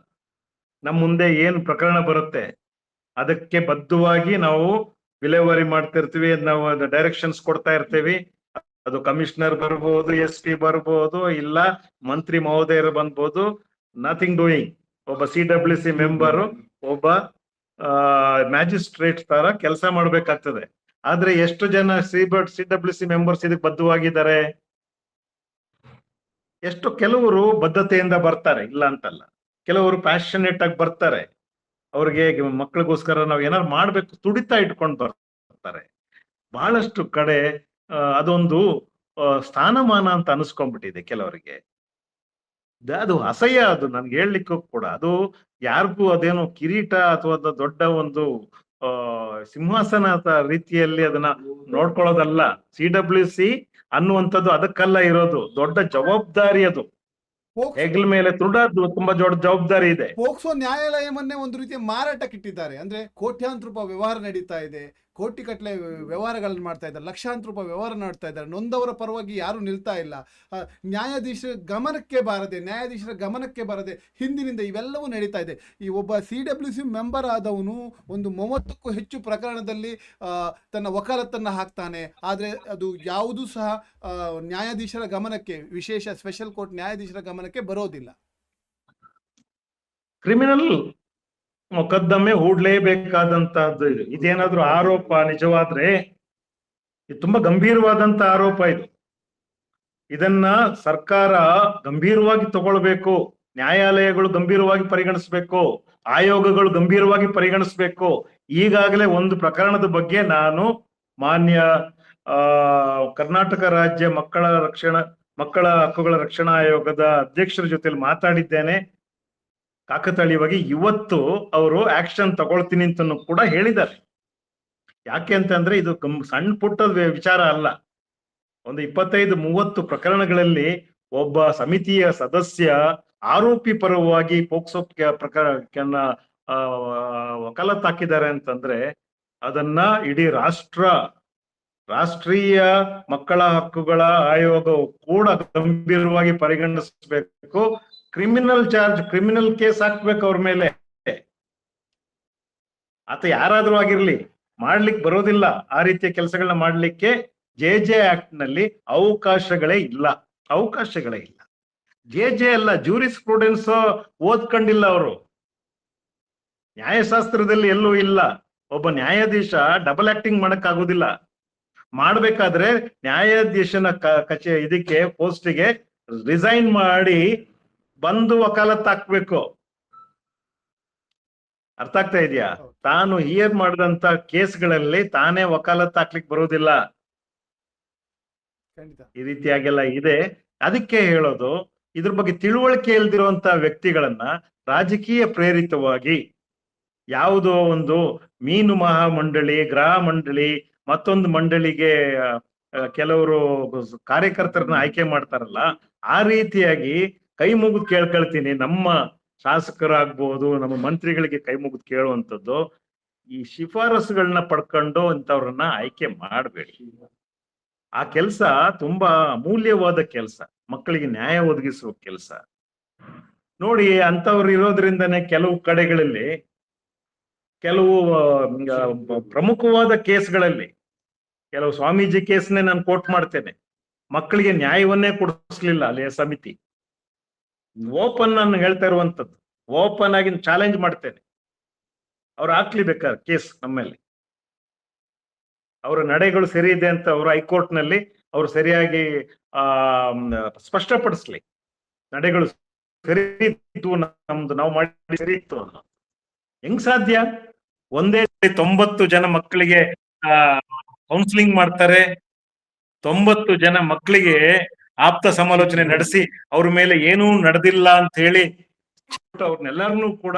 ನಮ್ಮ ಮುಂದೆ ಏನ್ ಪ್ರಕರಣ ಬರುತ್ತೆ ಅದಕ್ಕೆ ಬದ್ಧವಾಗಿ ನಾವು ವಿಲೇವಾರಿ ಮಾಡ್ತಿರ್ತೀವಿ, ನಾವು ಡೈರೆಕ್ಷನ್ಸ್ ಕೊಡ್ತಾ ಇರ್ತೀವಿ. ಅದು ಕಮಿಷನರ್ ಬರ್ಬೋದು, SP ಬರ್ಬೋದು, ಇಲ್ಲ ಮಂತ್ರಿ ಮಹೋದಯರು ಬಂದ್ಬೋದು. Nothing doing. ಒಬ್ಬ CWC ಮೆಂಬರು ಒಬ್ಬ ಮ್ಯಾಜಿಸ್ಟ್ರೇಟ್ ತರ ಕೆಲಸ ಮಾಡ್ಬೇಕಾಗ್ತದೆ. ಆದ್ರೆ ಎಷ್ಟು ಜನ CWC ಮೆಂಬರ್ಸ್ ಇದಕ್ಕೆ ಬದ್ಧವಾಗಿದ್ದಾರೆ? ಎಷ್ಟು ಕೆಲವರು ಬದ್ಧತೆಯಿಂದ ಬರ್ತಾರೆ, ಇಲ್ಲ ಅಂತಲ್ಲ. ಕೆಲವರು ಪ್ಯಾಷನೇಟ್ ಆಗಿ ಬರ್ತಾರೆ, ಅವ್ರಿಗೆ ಮಕ್ಕಳಿಗೋಸ್ಕರ ನಾವು ಏನಾದ್ರು ಮಾಡ್ಬೇಕು ತುಡಿತಾ ಇಟ್ಕೊಂಡು ಬರ್ತಾರೆ. ಬಹಳಷ್ಟು ಕಡೆ ಅದೊಂದು ಸ್ಥಾನಮಾನ ಅಂತ ಅನಿಸ್ಕೊಂಡ್ಬಿಟ್ಟಿದೆ ಕೆಲವರಿಗೆ. ಅದು ಅಸಹ್ಯ. ಅದು ನನ್ಗೆ ಹೇಳಲಿಕ್ಕೂ ಕೂಡ ಅದು ಯಾರಿಗೂ ಅದೇನು ಕಿರೀಟ ಅಥವಾ ದೊಡ್ಡ ಒಂದು ಸಿಂಹಾಸನ ರೀತಿಯಲ್ಲಿ ಅದನ್ನ ನೋಡ್ಕೊಳ್ಳೋದಲ್ಲ. CWC ಅನ್ನುವಂಥದ್ದು ಅದಕ್ಕಲ್ಲ ಇರೋದು, ದೊಡ್ಡ ಜವಾಬ್ದಾರಿ. ಅದು ಹೆಗಲ ಮೇಲೆ ತುಂಬಾ ದೊಡ್ಡ ಜವಾಬ್ದಾರಿ ಇದೆ. ಪೋಕ್ಸೋ ನ್ಯಾಯಾಲಯವನ್ನೇ ಒಂದು ರೀತಿಯ ಮಾರಾಟಕ್ಕಿಟ್ಟಿದ್ದಾರೆ. ಅಂದ್ರೆ ಕೋಟ್ಯಾಂತರ ರೂಪಾಯಿ ವ್ಯವಹಾರ ನಡೀತಾ ಇದೆ, ಕೋಟಿ ಕಟ್ಟಲೆ ವ್ಯವಹಾರಗಳನ್ನು ಮಾಡ್ತಾ ಇದ್ದಾರೆ, ಲಕ್ಷಾಂತರ ರೂಪಾಯಿ ವ್ಯವಹಾರ ಮಾಡ್ತಾ ಇದ್ದಾರೆ. ನೊಂದವರ ಪರವಾಗಿ ಯಾರು ನಿಲ್ತಾ ಇಲ್ಲ. ನ್ಯಾಯಾಧೀಶರ ಗಮನಕ್ಕೆ ಬರದೆ ಹಿಂದಿನಿಂದ ಇವೆಲ್ಲವೂ ನಡೀತಾ ಇದೆ. ಈ ಒಬ್ಬ CWC ಮೆಂಬರ್ ಆದವನು ಒಂದು 30ಕ್ಕೂ ಹೆಚ್ಚು ಪ್ರಕರಣದಲ್ಲಿ ತನ್ನ ವಕಾಲತ್ತನ್ನು ಹಾಕ್ತಾನೆ. ಆದರೆ ಅದು ಯಾವುದೂ ಸಹ ನ್ಯಾಯಾಧೀಶರ ಗಮನಕ್ಕೆ, ವಿಶೇಷ ಸ್ಪೆಷಲ್ ಕೋರ್ಟ್ ನ್ಯಾಯಾಧೀಶರ ಗಮನಕ್ಕೆ ಬರೋದಿಲ್ಲ. ಕ್ರಿಮಿನಲ್ ಮೊಕದ್ದಮೆ ಹೂಡ್ಲೇಬೇಕಾದಂತಹದ್ದು ಇದು. ಇದೇನಾದ್ರೂ ಆರೋಪ ನಿಜವಾದ್ರೆ ಇದು ತುಂಬಾ ಗಂಭೀರವಾದಂತ ಆರೋಪ. ಇದನ್ನ ಸರ್ಕಾರ ಗಂಭೀರವಾಗಿ ತಗೊಳ್ಬೇಕು, ನ್ಯಾಯಾಲಯಗಳು ಗಂಭೀರವಾಗಿ ಪರಿಗಣಿಸ್ಬೇಕು, ಆಯೋಗಗಳು ಗಂಭೀರವಾಗಿ ಪರಿಗಣಿಸ್ಬೇಕು. ಈಗಾಗಲೇ ಒಂದು ಪ್ರಕರಣದ ಬಗ್ಗೆ ನಾನು ಮಾನ್ಯ ಕರ್ನಾಟಕ ರಾಜ್ಯ ಮಕ್ಕಳ ಹಕ್ಕುಗಳ ರಕ್ಷಣಾ ಆಯೋಗದ ಅಧ್ಯಕ್ಷರ ಜೊತೆಲಿ ಮಾತಾಡಿದ್ದೇನೆ. ಕಾಕತಾಳೀಯವಾಗಿ ಇವತ್ತು ಅವರು ಆಕ್ಷನ್ ತಗೊಳ್ತೀನಿ ಅಂತ ಕೂಡ ಹೇಳಿದ್ದಾರೆ. ಯಾಕೆ ಅಂತಂದ್ರೆ ಇದು ಸಣ್ಣ ಪುಟ್ಟದ ವಿಚಾರ ಅಲ್ಲ. ಒಂದು 25-30 ಪ್ರಕರಣಗಳಲ್ಲಿ ಒಬ್ಬ ಸಮಿತಿಯ ಸದಸ್ಯ ಆರೋಪಿ ಪರವಾಗಿ ಪೋಕ್ಸೋ ಪ್ರಕರಣ ವಕಾಲತ್ತಾಕಿದ್ದಾರೆ ಅಂತಂದ್ರೆ ಅದನ್ನ ಇಡೀ ರಾಷ್ಟ್ರೀಯ ಮಕ್ಕಳ ಹಕ್ಕುಗಳ ಆಯೋಗ ಕೂಡ ಗಂಭೀರವಾಗಿ ಪರಿಗಣಿಸಬೇಕು. ಕ್ರಿಮಿನಲ್ ಕೇಸ್ ಹಾಕ್ಬೇಕು ಅವ್ರ ಮೇಲೆ. ಆತ ಯಾರಾದ್ರೂ ಆಗಿರ್ಲಿ, ಮಾಡ್ಲಿಕ್ಕೆ ಬರೋದಿಲ್ಲ ಆ ರೀತಿಯ ಕೆಲಸಗಳನ್ನ ಮಾಡ್ಲಿಕ್ಕೆ. JJ ಆಕ್ಟ್ ನಲ್ಲಿ ಅವಕಾಶಗಳೇ ಇಲ್ಲ. ಜೆ ಅಲ್ಲ, ಜೂರಿಸ್ ಪ್ರೂಡೆನ್ಸ್ ಓದ್ಕೊಂಡಿಲ್ಲ ಅವರು. ನ್ಯಾಯಶಾಸ್ತ್ರದಲ್ಲಿ ಎಲ್ಲೂ ಇಲ್ಲ. ಒಬ್ಬ ನ್ಯಾಯಾಧೀಶ ಡಬಲ್ ಆಕ್ಟಿಂಗ್ ಮಾಡಕ್ ಆಗುದಿಲ್ಲ. ಮಾಡ್ಬೇಕಾದ್ರೆ ನ್ಯಾಯಾಧೀಶನ ಇದಕ್ಕೆ ಪೋಸ್ಟಿಗೆ ರಿಸೈನ್ ಮಾಡಿ ಬಂದು ವಕಾಲತ್ ಹಾಕ್ಬೇಕು. ಅರ್ಥ ಆಗ್ತಾ ಇದೆಯಾ? ತಾನು ಹಿಯರ್ ಮಾಡಿದಂತ ಕೇಸ್ಗಳಲ್ಲಿ ತಾನೇ ವಕಾಲತ್ ಹಾಕ್ಲಿಕ್ಕೆ ಬರುವುದಿಲ್ಲ. ಈ ರೀತಿಯಾಗೆಲ್ಲ ಇದೆ. ಅದಕ್ಕೆ ಹೇಳೋದು, ಇದ್ರ ಬಗ್ಗೆ ತಿಳುವಳಿಕೆ ಇಲ್ದಿರುವಂತ ವ್ಯಕ್ತಿಗಳನ್ನ ರಾಜಕೀಯ ಪ್ರೇರಿತವಾಗಿ ಯಾವುದೋ ಒಂದು ಮೀನು ಮಹಾಮಂಡಳಿ, ಗೃಹ ಮಂಡಳಿ, ಮತ್ತೊಂದು ಮಂಡಳಿಗೆ ಕೆಲವರು ಕಾರ್ಯಕರ್ತರನ್ನ ಆಯ್ಕೆ ಮಾಡ್ತಾರಲ್ಲ, ಆ ರೀತಿಯಾಗಿ ಕೈ ಮುಗಿದು ಕೇಳ್ಕೊಳ್ತೀನಿ, ನಮ್ಮ ಶಾಸಕರಾಗ್ಬೋದು, ನಮ್ಮ ಮಂತ್ರಿಗಳಿಗೆ ಕೈ ಮುಗಿದು ಕೇಳುವಂಥದ್ದು, ಈ ಶಿಫಾರಸುಗಳನ್ನ ಪಡ್ಕೊಂಡು ಇಂಥವ್ರನ್ನ ಆಯ್ಕೆ ಮಾಡಬೇಡಿ. ಆ ಕೆಲಸ ತುಂಬಾ ಅಮೂಲ್ಯವಾದ ಕೆಲಸ, ಮಕ್ಕಳಿಗೆ ನ್ಯಾಯ ಒದಗಿಸುವ ಕೆಲಸ. ನೋಡಿ, ಅಂತವ್ರು ಇರೋದ್ರಿಂದನೇ ಕೆಲವು ಕಡೆಗಳಲ್ಲಿ, ಕೆಲವು ಪ್ರಮುಖವಾದ ಕೇಸ್ಗಳಲ್ಲಿ, ಕೆಲವು ಸ್ವಾಮೀಜಿ ಕೇಸ್ನೇ ನಾನು ಕೋಟ್ ಮಾಡ್ತೇನೆ, ಮಕ್ಕಳಿಗೆ ನ್ಯಾಯವನ್ನೇ ಕೊಡಿಸ್ಲಿಲ್ಲ ಅಲ್ಲಿಯ ಸಮಿತಿ. ಓಪನ್ ನಾನು ಹೇಳ್ತಾ ಇರುವಂತದ್ದು, ಓಪನ್ ಆಗಿ ಚಾಲೆಂಜ್ ಮಾಡ್ತೇನೆ. ಅವ್ರು ಹಾಕ್ಲಿ ಬೇಕಾದ್ರೆ ಕೇಸ್ ನಮ್ಮಲ್ಲಿ, ಅವರ ನಡೆಗಳು ಸರಿ ಇದೆ ಅಂತ ಅವರು ಹೈಕೋರ್ಟ್ ನಲ್ಲಿ ಅವರು ಸರಿಯಾಗಿ ಸ್ಪಷ್ಟಪಡಿಸ್ಲಿ, ನಡೆಗಳು ಸರಿ ಇತ್ತು, ನಮ್ದು ನಾವು ಮಾಡಿ ಸರಿ ಇತ್ತು ಅನ್ನೋ. ಹೆಂಗ್ ಸಾಧ್ಯ? ಒಂದೇ 90 ಜನ ಮಕ್ಕಳಿಗೆ ಕೌನ್ಸಿಲಿಂಗ್ ಮಾಡ್ತಾರೆ, 90 ಜನ ಮಕ್ಕಳಿಗೆ ಆಪ್ತ ಸಮಾಲೋಚನೆ ನಡೆಸಿ ಅವ್ರ ಮೇಲೆ ಏನೂ ನಡೆದಿಲ್ಲ ಅಂತ ಹೇಳಿ ಅವ್ರನ್ನೆಲ್ಲರನ್ನೂ ಕೂಡ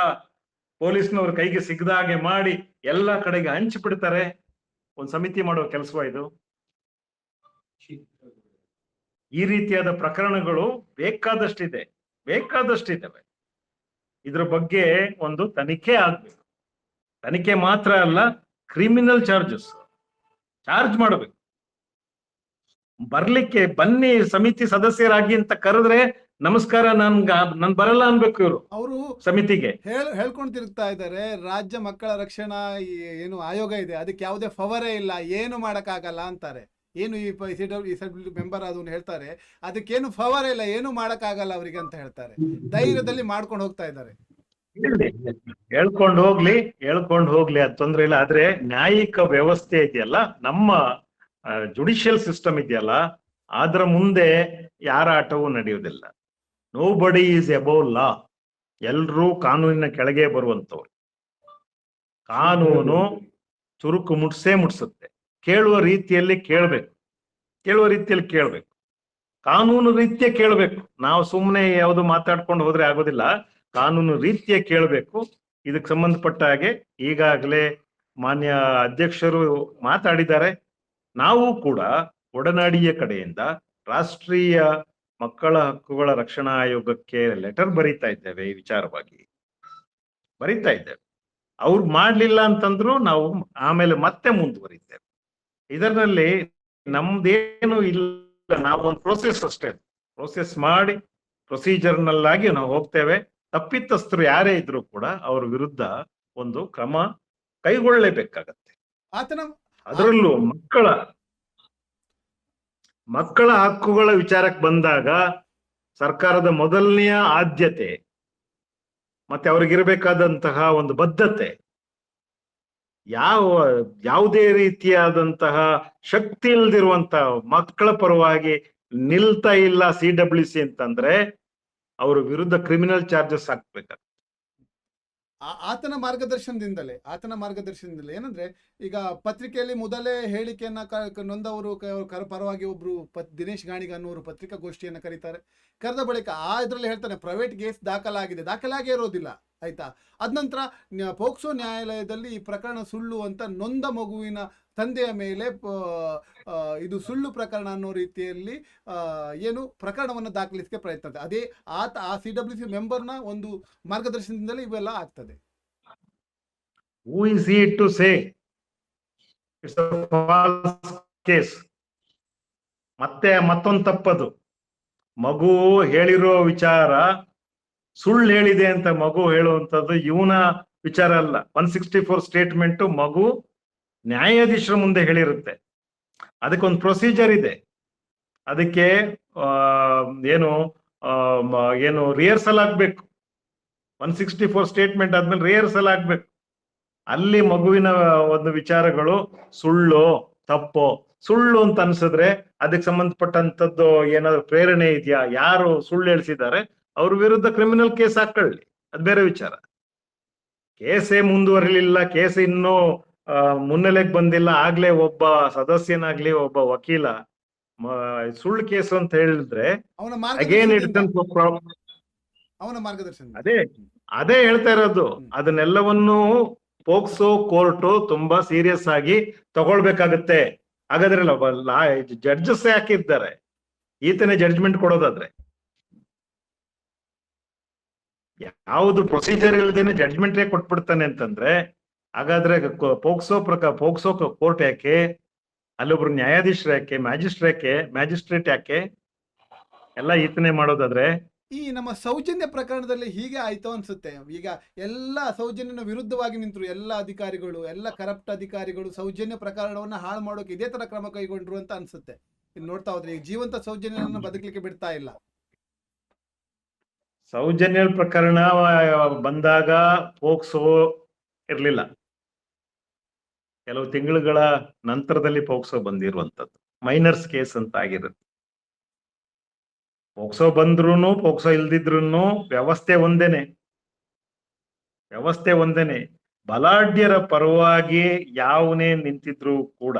ಪೊಲೀಸ್ನವ್ರ ಕೈಗೆ ಸಿಗದ ಹಾಗೆ ಮಾಡಿ ಎಲ್ಲ ಕಡೆಗೆ ಹಂಚಿಬಿಡ್ತಾರೆ. ಒಂದು ಸಮಿತಿ ಮಾಡುವ ಕೆಲಸವ ಇದು? ಈ ರೀತಿಯಾದ ಪ್ರಕರಣಗಳು ಬೇಕಾದಷ್ಟಿದ್ದಾವೆ. ಇದ್ರ ಬಗ್ಗೆ ಒಂದು ತನಿಖೆ ಆಗ್ಬೇಕು. ತನಿಖೆ ಮಾತ್ರ ಅಲ್ಲ, ಕ್ರಿಮಿನಲ್ ಚಾರ್ಜ್ ಮಾಡಬೇಕು. ಬರ್ಲಿಕ್ಕೆ ಬನ್ನಿ ಸಮಿತಿ ಸದಸ್ಯರಾಗಿ ಅಂತ ಕರೆದ್ರೆ ನಮಸ್ಕಾರ, ನನ್ ಬರಲ್ಲ ಅನ್ಬೇಕು ಇವರು. ಅವರು ಸಮಿತಿಗೆ ಹೇಳ್ಕೊಂಡು ತಿರುಗ್ತಾ ಇದ್ದಾರೆ. ರಾಜ್ಯ ಮಕ್ಕಳ ರಕ್ಷಣಾ ಏನು ಆಯೋಗ ಇದೆ, ಅದಕ್ಕೆ ಯಾವುದೇ ಫವರೇ ಇಲ್ಲ, ಏನು ಮಾಡಕ್ಕಾಗಲ್ಲ ಅಂತಾರೆ. ಏನು ಈ ಮೆಂಬರ್ ಅದನ್ನು ಹೇಳ್ತಾರೆ, ಅದಕ್ಕೇನು ಫವರೇ ಇಲ್ಲ, ಏನು ಮಾಡಕ್ಕಾಗಲ್ಲ ಅವರಿಗೆ ಅಂತ ಹೇಳ್ತಾರೆ. ಧೈರ್ಯದಲ್ಲಿ ಮಾಡ್ಕೊಂಡು ಹೋಗ್ತಾ ಇದ್ದಾರೆ. ಹೇಳ್ಕೊಂಡು ಹೋಗ್ಲಿ, ಅದು ತೊಂದ್ರೆ ಇಲ್ಲ. ಆದ್ರೆ ನ್ಯಾಯಿಕ ವ್ಯವಸ್ಥೆ ಇದೆಯಲ್ಲ, ನಮ್ಮ ಜುಡಿಷಿಯಲ್ ಸಿಸ್ಟಮ್ ಇದೆಯಲ್ಲ, ಅದರ ಮುಂದೆ ಯಾರ ಆಟವೂ ನಡೆಯುವುದಿಲ್ಲ. ನೋಬಡಿ ಈಸ್ ಅಬೌವ್ ಲಾ. ಎಲ್ರೂ ಕಾನೂನಿನ ಕೆಳಗೆ ಬರುವಂತವ್ರು. ಕಾನೂನು ಚುರುಕು ಮುಟ್ಸುತ್ತೆ. ಕೇಳುವ ರೀತಿಯಲ್ಲಿ ಕೇಳ್ಬೇಕು, ಕಾನೂನು ರೀತಿಯ ಕೇಳ್ಬೇಕು. ನಾವು ಸುಮ್ಮನೆ ಯಾವುದು ಮಾತಾಡ್ಕೊಂಡು ಹೋದ್ರೆ ಆಗೋದಿಲ್ಲ, ಕಾನೂನು ರೀತಿಯ ಕೇಳಬೇಕು. ಇದಕ್ಕೆ ಸಂಬಂಧಪಟ್ಟ ಹಾಗೆ ಈಗಾಗಲೇ ಮಾನ್ಯ ಅಧ್ಯಕ್ಷರು ಮಾತಾಡಿದ್ದಾರೆ. ನಾವು ಕೂಡ ಒಡನಾಡಿಯ ಕಡೆಯಿಂದ ರಾಷ್ಟ್ರೀಯ ಮಕ್ಕಳ ಹಕ್ಕುಗಳ ರಕ್ಷಣಾ ಆಯೋಗಕ್ಕೆ ಲೆಟರ್ ಬರೀತಾ ಇದ್ದೇವೆ. ಈ ವಿಚಾರವಾಗಿ ಬರೀತಾ ಇದ್ದೇವೆ. ಅವ್ರು ಮಾಡ್ಲಿಲ್ಲ ಅಂತಂದ್ರು ನಾವು ಆಮೇಲೆ ಮತ್ತೆ ಮುಂದುವರಿತೇವೆ. ಇದರಲ್ಲಿ ನಮ್ದೇನು ಇಲ್ಲ, ನಾವು ಒಂದು ಪ್ರೋಸೆಸ್ ಮಾಡಿ ಪ್ರೊಸೀಜರ್ನಲ್ಲಾಗಿ ನಾವು ಹೋಗ್ತೇವೆ. ತಪ್ಪಿತಸ್ಥರು ಯಾರೇ ಇದ್ರು ಕೂಡ ಅವ್ರ ವಿರುದ್ಧ ಒಂದು ಕ್ರಮ ಕೈಗೊಳ್ಳಲೇಬೇಕಾಗತ್ತೆ. ಅದರಲ್ಲೂ ಮಕ್ಕಳ ಹಕ್ಕುಗಳ ವಿಚಾರಕ್ಕೆ ಬಂದಾಗ ಸರ್ಕಾರದ ಮೊದಲನೆಯ ಆದ್ಯತೆ ಮತ್ತೆ ಅವ್ರಿಗಿರಬೇಕಾದಂತಹ ಒಂದು ಬದ್ಧತೆ, ಯಾವುದೇ ರೀತಿಯಾದಂತಹ ಶಕ್ತಿ ಇಲ್ದಿರುವಂತಹ ಮಕ್ಕಳ ಪರವಾಗಿ ನಿಲ್ತಾ ಇಲ್ಲ CWC ಅಂತಂದ್ರೆ ಅವ್ರ ವಿರುದ್ಧ ಕ್ರಿಮಿನಲ್ ಚಾರ್ಜಸ್ ಹಾಕ್ಬೇಕಾಗ್ತದೆ. ಆತನ ಮಾರ್ಗದರ್ಶನದಿಂದಲೇ ಏನಂದ್ರೆ, ಈಗ ಪತ್ರಿಕೆಯಲ್ಲಿ ಮೊದಲೇ ಹೇಳಿಕೆಯನ್ನ ನೊಂದವರು ಪರವಾಗಿ ಒಬ್ರು ದಿನೇಶ್ ಗಾಣಿಗ ಅನ್ನೋರು ಪತ್ರಿಕಾಗೋಷ್ಠಿಯನ್ನ ಕರೆದ ಬಳಿಕ ಇದ್ರಲ್ಲಿ ಹೇಳ್ತಾನೆ, ಪ್ರೈವೇಟ್ ಕೇಸ್ ದಾಖಲಾಗೇ ಇರೋದಿಲ್ಲ, ಆಯ್ತಾ. ಅದ ನಂತರ ಪೋಕ್ಸೋ ನ್ಯಾಯಾಲಯದಲ್ಲಿ ಈ ಪ್ರಕರಣ ಸುಳ್ಳು ಅಂತ ನೊಂದ ಮಗುವಿನ ತಂದೆಯ ಮೇಲೆ ಇದು ಸುಳ್ಳು ಪ್ರಕರಣ ಅನ್ನೋ ರೀತಿಯಲ್ಲಿ ಏನು ಪ್ರಕರಣವನ್ನು ದಾಖಲಿಸಕ್ಕೆ ಪ್ರಯತ್ನ. ಅದೇ ಆ CWC ಮೆಂಬರ್ನ ಒಂದು ಮಾರ್ಗದರ್ಶನದಿಂದಲೇ ಇವೆಲ್ಲ ಆಗ್ತದೆ. Who is he to say it's a false case? ಮತ್ತೊಂದು ತಪ್ಪದು. ಮಗು ಹೇಳಿರೋ ವಿಚಾರ ಸುಳ್ಳು ಹೇಳಿದೆ ಅಂತ ಮಗು ಹೇಳುವಂಥದ್ದು ಇವನ ವಿಚಾರ ಅಲ್ಲ. 164 ಸ್ಟೇಟ್ಮೆಂಟ್ ಮಗು ನ್ಯಾಯಾಧೀಶರ ಮುಂದೆ ಹೇಳಿರುತ್ತೆ. ಅದಕ್ಕೊಂದು ಪ್ರೊಸೀಜರ್ ಇದೆ. ಅದಕ್ಕೆ ಏನು ಏನು ರಿಹರ್ಸಲ್ ಆಗ್ಬೇಕು. 164 ಸ್ಟೇಟ್ಮೆಂಟ್ ಆದ್ಮೇಲೆ ರಿಹರ್ಸಲ್ ಆಗ್ಬೇಕು. ಅಲ್ಲಿ ಮಗುವಿನ ಒಂದು ವಿಚಾರಗಳು ಸುಳ್ಳು ತಪ್ಪೋ, ಸುಳ್ಳು ಅಂತ ಅನ್ಸಿದ್ರೆ ಅದಕ್ಕೆ ಸಂಬಂಧಪಟ್ಟಂತದ್ದು ಏನಾದ್ರು ಪ್ರೇರಣೆ ಇದೆಯಾ, ಯಾರು ಸುಳ್ಳು ಹೇಳ್ಸಿದ್ದಾರೆ ಅವ್ರ ವಿರುದ್ಧ ಕ್ರಿಮಿನಲ್ ಕೇಸ್ ಹಾಕೊಳ್ಳಿ, ಅದ್ ಬೇರೆ ವಿಚಾರ. ಕೇಸೇ ಮುಂದುವರಿಲಿಲ್ಲ, ಕೇಸ್ ಇನ್ನೂ ಮುನ್ನೆಲೆಗೆ ಬಂದಿಲ್ಲ, ಆಗ್ಲೇ ಒಬ್ಬ ಸದಸ್ಯನಾಗ್ಲಿ ಒಬ್ಬ ವಕೀಲ ಸುಳ್ಳು ಕೇಸು ಅಂತ ಹೇಳಿದ್ರೆ ಅವನ ಅಗೇನ್ ಮಾರ್ಗದರ್ಶನದಿಂದ ಅವನ ಮಾರ್ಗದರ್ಶನ. ಅದೇ ಹೇಳ್ತಾ ಇರೋದು. ಅದನ್ನೆಲ್ಲವನ್ನು ಪೋಕ್ಸೋ ಕೋರ್ಟು ತುಂಬಾ ಸೀರಿಯಸ್ ಆಗಿ ತಗೊಳ್ಬೇಕಾಗತ್ತೆ. ಹಾಗಾದ್ರೆ ಜಡ್ಜಸ್ ಯಾಕಿದ್ದಾರೆ ಈತನೇ ಜಡ್ಜ್ಮೆಂಟ್ ಕೊಡೋದಾದ್ರೆ? ಯಾವುದು ಪ್ರೊಸೀಜರ್ ಇಲ್ಲದೇನೆ ಜಡ್ಜ್ಮೆಂಟ್ ಕೊಟ್ಬಿಡ್ತಾನೆ ಅಂತಂದ್ರೆ ಹಾಗಾದ್ರೆ ಪೋಕ್ಸೋ ಕೋರ್ಟ್ ಯಾಕೆ? ಅಲ್ಲೊಬ್ರು ನ್ಯಾಯಾಧೀಶರು ಯಾಕೆ? ಮ್ಯಾಜಿಸ್ಟ್ರೇಟ್ ಯಾಕೆ? ಎಲ್ಲ ಈತನೇ ಮಾಡೋದಾದ್ರೆ ಈ ನಮ್ಮ ಸೌಜನ್ಯ ಪ್ರಕರಣದಲ್ಲಿ ಹೀಗೆ ಆಯ್ತು ಅನ್ಸುತ್ತೆ. ಈಗ ಎಲ್ಲ ಸೌಜನ್ಯನ ವಿರುದ್ಧವಾಗಿ ನಿಂತರು ಎಲ್ಲ ಅಧಿಕಾರಿಗಳು, ಎಲ್ಲ ಕರಪ್ಟ್ ಅಧಿಕಾರಿಗಳು ಸೌಜನ್ಯ ಪ್ರಕರಣವನ್ನ ಹಾಳು ಮಾಡೋಕೆ ಇದೇ ತರ ಕ್ರಮ ಕೈಗೊಂಡ್ರು ಅಂತ ಅನ್ಸುತ್ತೆ. ಇಲ್ಲಿ ನೋಡ್ತಾ ಹೋದ್ರೆ ಈಗ ಜೀವಂತ ಸೌಜನ್ಯನ ಬದುಕಲಿಕ್ಕೆ ಬಿಡ್ತಾ ಇಲ್ಲ. ಸೌಜನ್ಯ ಪ್ರಕರಣ ಬಂದಾಗ ಪೋಕ್ಸೋ ಇರ್ಲಿಲ್ಲ, ಕೆಲವು ತಿಂಗಳುಗಳ ನಂತರದಲ್ಲಿ ಪೋಕ್ಸೋ ಬಂದಿರುವಂತದ್ದು. ಮೈನರ್ಸ್ ಕೇಸ್ ಅಂತ ಆಗಿರುತ್ತೆ. ಪೋಕ್ಸೋ ಬಂದ್ರೂನು ಪೋಕ್ಸೋ ಇಲ್ದಿದ್ರು ವ್ಯವಸ್ಥೆ ಒಂದೇನೆ. ಬಲಾಢ್ಯರ ಪರವಾಗಿ ಯಾವನೇ ನಿಂತಿದ್ರು ಕೂಡ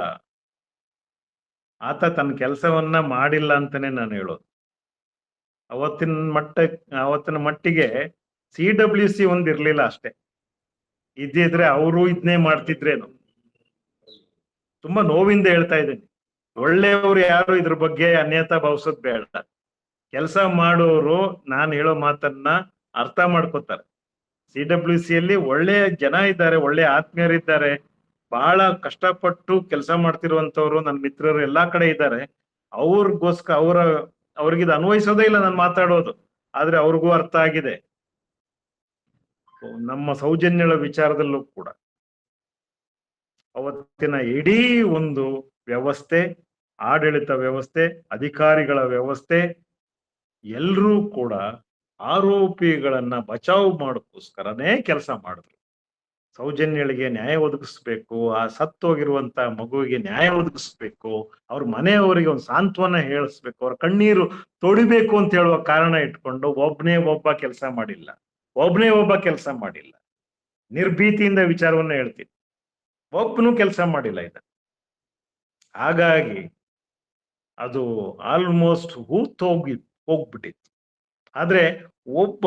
ಆತ ತನ್ನ ಕೆಲಸವನ್ನ ಮಾಡಿಲ್ಲ ಅಂತಾನೆ ನಾನು ಹೇಳೋದು. ಅವತ್ತಿನ ಮಟ್ಟಿಗೆ CWC ಒಂದಿರ್ಲಿಲ್ಲ ಅಷ್ಟೇ. ಇದ್ದಿದ್ರೆ ಅವರು ಇದನ್ನೇ ಮಾಡ್ತಿದ್ರೇನು. ತುಂಬಾ ನೋವಿಂದ ಹೇಳ್ತಾ ಇದ್ದೀನಿ. ಒಳ್ಳೆಯವರು ಯಾರು ಇದ್ರ ಬಗ್ಗೆ ಅನ್ಯತಾ ಭಾವಿಸೋದ್ ಬೇಡ. ಕೆಲಸ ಮಾಡೋರು ನಾನು ಹೇಳೋ ಮಾತನ್ನ ಅರ್ಥ ಮಾಡ್ಕೋತಾರೆ. CWC ಯಲ್ಲಿ ಒಳ್ಳೆ ಜನ ಇದ್ದಾರೆ, ಒಳ್ಳೆ ಆತ್ಮೀಯರಿದ್ದಾರೆ, ಬಹಳ ಕಷ್ಟಪಟ್ಟು ಕೆಲಸ ಮಾಡ್ತಿರುವಂತವ್ರು ನನ್ನ ಮಿತ್ರರು ಎಲ್ಲಾ ಕಡೆ ಇದ್ದಾರೆ. ಅವ್ರಿಗಿದು ಅನ್ವಯಿಸೋದೇ ಇಲ್ಲ ನಾನು ಮಾತಾಡೋದು, ಆದ್ರೆ ಅವ್ರಿಗೂ ಅರ್ಥ ಆಗಿದೆ. ನಮ್ಮ ಸೌಜನ್ಯಳ ವಿಚಾರದಲ್ಲೂ ಕೂಡ ಅವತ್ತಿನ ಇಡೀ ಒಂದು ವ್ಯವಸ್ಥೆ, ಆಡಳಿತ ವ್ಯವಸ್ಥೆ, ಅಧಿಕಾರಿಗಳ ವ್ಯವಸ್ಥೆ ಎಲ್ರೂ ಕೂಡ ಆರೋಪಿಗಳನ್ನ ಬಚಾವ್ ಮಾಡೋಕ್ಕೋಸ್ಕರನೇ ಕೆಲಸ ಮಾಡಿದ್ರು. ಸೌಜನ್ಯಳಿಗೆ ನ್ಯಾಯ ಒದಗಿಸ್ಬೇಕು, ಆ ಸತ್ತೋಗಿರುವಂತ ಮಗುವಿಗೆ ನ್ಯಾಯ ಒದಗಿಸ್ಬೇಕು, ಅವ್ರ ಮನೆಯವರಿಗೆ ಒಂದು ಸಾಂತ್ವನ ಹೇಳಿಸ್ಬೇಕು, ಅವ್ರ ಕಣ್ಣೀರು ತೊಡಿಬೇಕು ಅಂತ ಹೇಳುವ ಕಾರಣ ಇಟ್ಕೊಂಡು ಒಬ್ಬನೇ ಒಬ್ಬ ಕೆಲಸ ಮಾಡಿಲ್ಲ. ನಿರ್ಭೀತಿಯಿಂದ ವಿಚಾರವನ್ನ ಹೇಳ್ತೀನಿ, ಒಬ್ಬನು ಕೆಲಸ ಮಾಡಿಲ್ಲ ಇದ. ಹಾಗಾಗಿ ಅದು ಆಲ್ಮೋಸ್ಟ್ ಹೋಗ್ಬಿಟ್ಟಿತ್ತು. ಆದ್ರೆ ಒಬ್ಬ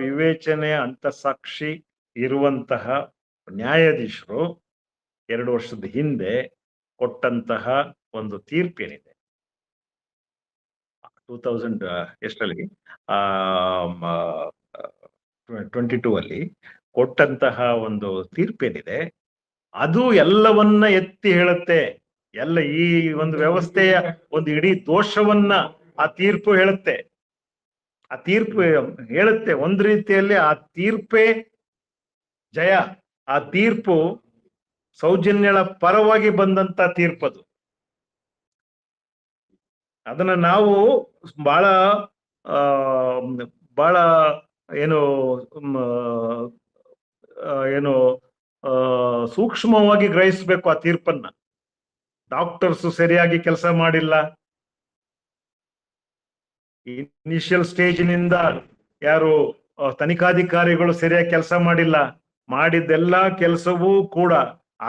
ವಿವೇಚನೆ ಅಂತಃಸಾಕ್ಷಿ ಇರುವಂತಹ ನ್ಯಾಯಾಧೀಶರು 2 ವರ್ಷದ ಹಿಂದೆ ಕೊಟ್ಟಂತಹ ಒಂದು ತೀರ್ಪೇನಿದೆ, 2022 ಅಲ್ಲಿ ಕೊಟ್ಟಂತಹ ಒಂದು ತೀರ್ಪೇನಿದೆ, ಅದು ಎಲ್ಲವನ್ನ ಎತ್ತಿ ಹೇಳುತ್ತೆ. ಎಲ್ಲ ಈ ಒಂದು ವ್ಯವಸ್ಥೆಯ ಒಂದು ಇಡೀ ದೋಷವನ್ನ ಆ ತೀರ್ಪು ಹೇಳುತ್ತೆ. ಒಂದ್ ರೀತಿಯಲ್ಲಿ ಆ ತೀರ್ಪೇ ಜಯ. ಆ ತೀರ್ಪು ಸೌಜನ್ಯಳ ಪರವಾಗಿ ಬಂದಂತ ತೀರ್ಪದು. ಅದನ್ನ ನಾವು ಬಹಳ ಏನು ಸೂಕ್ಷ್ಮವಾಗಿ ಗ್ರಹಿಸ್ಬೇಕು ಆ ತೀರ್ಪನ್ನ. ಡಾಕ್ಟರ್ಸ್ ಸರಿಯಾಗಿ ಕೆಲಸ ಮಾಡಿಲ್ಲ, ಇನಿಷಿಯಲ್ ಸ್ಟೇಜಿನಿಂದ ಯಾರು ತನಿಖಾಧಿಕಾರಿಗಳು ಸರಿಯಾಗಿ ಕೆಲಸ ಮಾಡಿದ್ದೆಲ್ಲಾ ಕೆಲಸವೂ ಕೂಡ